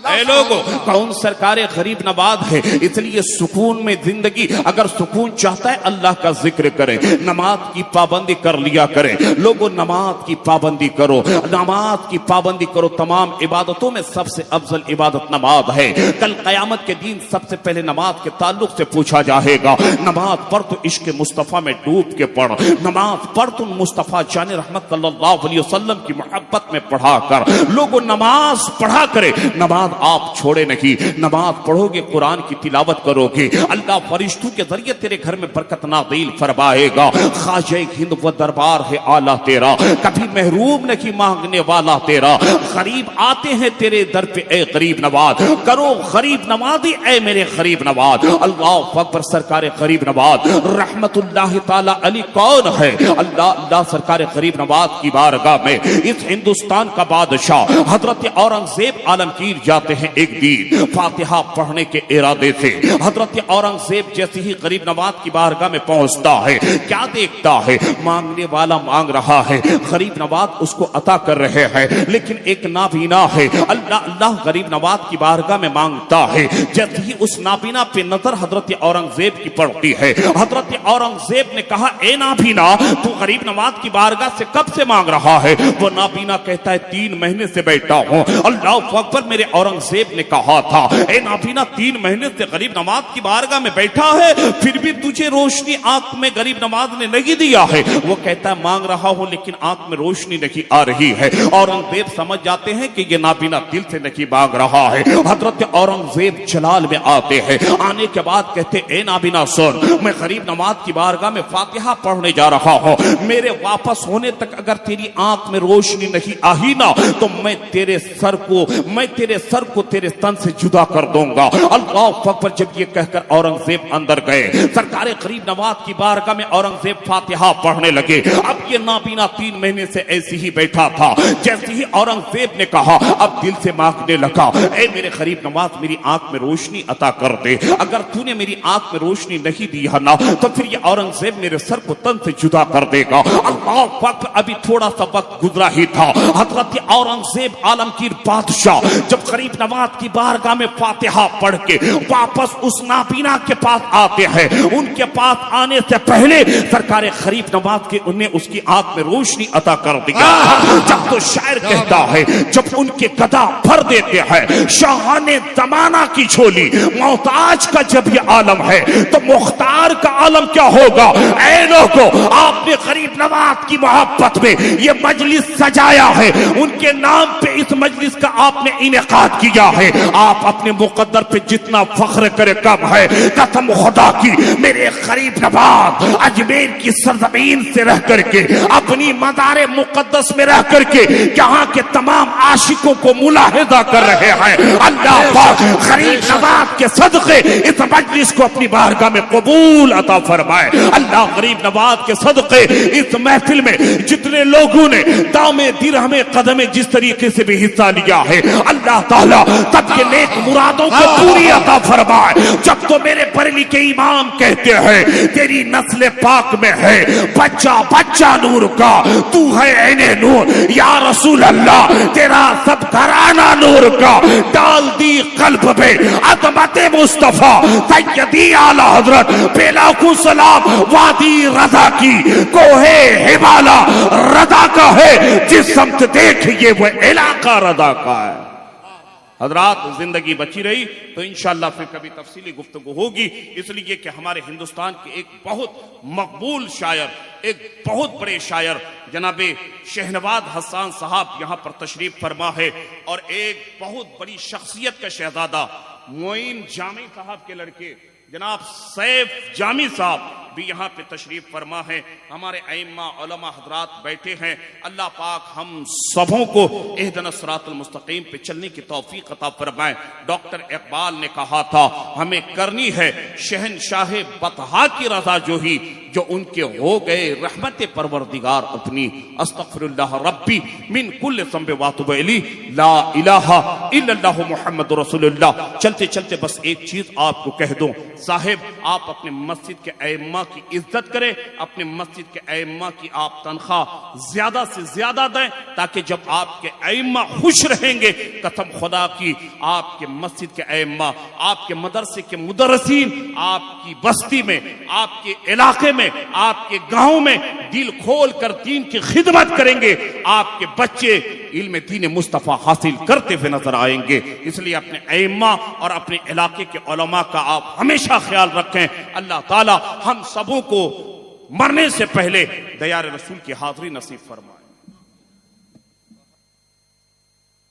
ऐ लोगों, कौन सरकारे गरीब नवाज है, इसलिए सुकून में जिंदगी अगर सुकून चाहता है अल्लाह का जिक्र करे, नमाज की पाबंदी कर लिया करे। लोगों, नमाज की पाबंदी करो, नमाज की पाबंदी करो। तमाम इबादतों में सबसे अफजल इबादत नमाज है। कल कयामत के दिन सबसे पहले नमाज के ताल्लुक से पूछा जाएगा, नमाज पढ़ तो इश्क मुस्तफा में डूब के पढ़, नमाज पढ़ तो मुस्तफा जाने रहमत सल्लल्लाहु अलैहि वसल्लम की मोहब्बत में पढ़ा कर। लोगों, नमाज पढ़ा करे, नमाज आप छोड़े नहीं। नमाज पढ़ोगे, कुरान की तिलावत करोगे, अल्लाह फरिश्तों के जरिए तेरे घर में बरकत नाज़िल फरमाएगा। ख्वाजा हिंद व दरबार है आला तेरा, कभी महरूम नहीं मांगने वाला तेरा। गरीब आते हैं तेरे दर पे, ए गरीब नवाज, करो गरीब नवाजी ए मेरे गरीब नवाज। अल्लाह अकबर। सरकार गरीब नवाज रहमतुल्लाह ताला अली कौन है? अल्लाह अल्लाह सरकार गरीब नवाज की बारगाह में इस हिंदुस्तान का बादशाह हजरत औरंगजेब आलमगीर जाते हैं एक दिन फातिहा पढ़ने के इरादे से। हजरत औरंगजेब जैसे ही गरीब नवाज की बारगाह में पहुंचता है, क्या देखता है? मांगने वाला मांग रहा है, गरीब नवाज उसको अता कर रहे हैं, लेकिन एक नाबीना है। अल्लाह अल्लाह गरीब नवाज की बारगाह में मांगता है। जैसे ही उस नाबीना पे नजर हजरत औरंगजेब की पड़ती है, हजरत औरंगजेब ने कहा, ए नाबीना, तू गरीब नवाज की बारगाह से कब से मांग रहा है? वो नाबीना कहता है, 3 महीने से बैठा हूं। अल्लाह अकबर। मेरे औरंगजेब ने कहा था, ए नाबीना, 3 महीने से गरीब नवाज की बारगाह में बैठा है, फिर भी तुझे रोशनी आंख में गरीब नवाज ने नहीं दिया है। वो कहता है, मांग रहा हूं लेकिन आंख में रोशनी नहीं आ रही है। औरंगजेब समझ जाते हैं कि ये नाबीना दिल से नहीं मांग रहा है। हजरत औरंगजेब जलाल में आते हैं। आने के बाद कहते, ए नाबीना सुन, मैं गरीब नवाज की बारगाह में फातिहा पढ़ने जा रहा हूं, मेरे वापस होने तक अगर तेरी आंख में रोशनी नहीं आई ना, तो मैं तेरे सर को तेरे तन से जुदा कर दूंगा। अल्लाह अकबर। जब ये कहकर औरंगजेब अंदर गए, सरकार गरीब नवाज की बारगाह में औरंगजेब फातिहा पढ़ने लगे। अब ये नाबीना 3 महीने से ऐसे ही बैठा था। जैसे ही औरंगजेब ने कहा, अब दिल से मांगने लगा, ए मेरे गरीब नवाज, मेरी आंख में रोशनी अता कर दे। अगर तूने मेरी आंख में रोशनी नहीं दी है ना, तो फिर ये औरंगजेब मेरे सर को तन से जुदा कर देगा। अल्लाह अकबर। अभी थोड़ा सा वक्त गुजरा ही था। हजरत औरंगजेब आलमगीर बादशाह जब गरीब नवाज की बारगाह में फातिहा पढ़ के वापस उस नाबीना के पास आते हैं, उनके पास आने से पहले सरकार गरीब नवाज के उन्हें उसकी आंख में रोशनी अता कर दिया। जब तो शायर कहता है, जब उनके गदा भर देते हैं शाहाने जमाना की झोली, मोहताज का जब ये आलम है तो मुख्तार का आलम क्या होगा? ऐ लोगों, आपने गरीब नवाज की मोहब्बत में ये मजलिस सजाया है, उनके नाम पे इस मजलिस का आपने इनेकाद किया है। आप अपने मुकद्दर पे जितना फख्र करे कम है। कसम खुदा की, मेरे गरीब नवाज अजमेर की सरजमीन से रह करके, अपनी मज़ार मुकद्दस में रह करके यहाँ के तमाम आशिकों को मुलाहिजा कर रहे हैं। अल्लाह पाक गरीब नवाज के सदके इस मजलिस को अपनी बारगाह में कबूल अता फरमाए। अल्लाह गरीब नवाज के सदके इस महफिल में जितने लोगों ने दामे दिरहमे कदमे जिस तरीके से भी हिस्सा लिया है, अल्लाह ताला होगा तब ये नेक मुरादों को पूरी अता फरमाए। जब तो मेरे बरेली के इमाम कहते हैं तेरी नस्ल पाक में है बच्चा बच्चा नूर का, तू है ऐने नूर या रसूल अल्लाह, तेरा सब घराना नूर का, डाल दी कल्ब में अज़मत मुस्तफा सैयदी आला हजरत बेलाखू सलाम वादी रजा की, कोहे हिमाला रजा का है, जिस समत देखिए वो इलाका रजा का है। हजरात जिंदगी बची रही तो इंशाअल्लाह फिर कभी तफसीली गुफ्तगू होगी, इसलिए कि हमारे हिंदुस्तान के एक बहुत मकबूल शायर, एक बहुत बड़े शायर जनाबे शहनवाज हसन साहब यहाँ पर तशरीफ फरमा है, और एक बहुत बड़ी शख्सियत का शहजादा मोइन जामी साहब के लड़के जनाब सैफ जामी साहब भी यहाँ पे तशरीफ फरमा है। हमारे अइम्मा उलमा हजरात बैठे हैं। अल्लाह पाक हम सबों को इहदिनस सिरातल मुस्तकीम पे चलने की तौफीक अता फरमाए। डॉक्टर इकबाल ने कहा था हमें करनी है शहनशाह बतहा की रजा जोही, जो उनके हो गए रहमत परवरदिगार अपनी। अस्तगफिरुल्लाह रब्बी मिन कुल्ल ज़ंब व अतूबु इलैहि, ला इलाहा इल्लल्लाहु मुहम्मदुर रसूलुल्लाह। चलते चलते बस एक चीज आपको कह दूं साहिब, आप अपने मस्जिद के अइम्मा की इज्जत करें, अपने मस्जिद के अइम्मा की आप तनख्वाह ज्यादा से ज्यादा दें, ताकि जब आपके अइम्मा खुश रहेंगे कसम खुदा की आपके मस्जिद के अइम्मा, आपके मदरसे के मुदर्रिसीन आपकी बस्ती में, आपके इलाके में, आपके गांव में दिल खोल कर दीन की खिदमत करेंगे। आपके बच्चे इल्म दीन मुस्तफा हासिल करते हुए नजर आएंगे। इसलिए अपने अइम्मा और अपने इलाके के उलमा का आप हमेशा ख्याल रखें। अल्लाह ताला हम सबों को मरने से पहले दयार रसूल की हाजिरी नसीब फरमाए।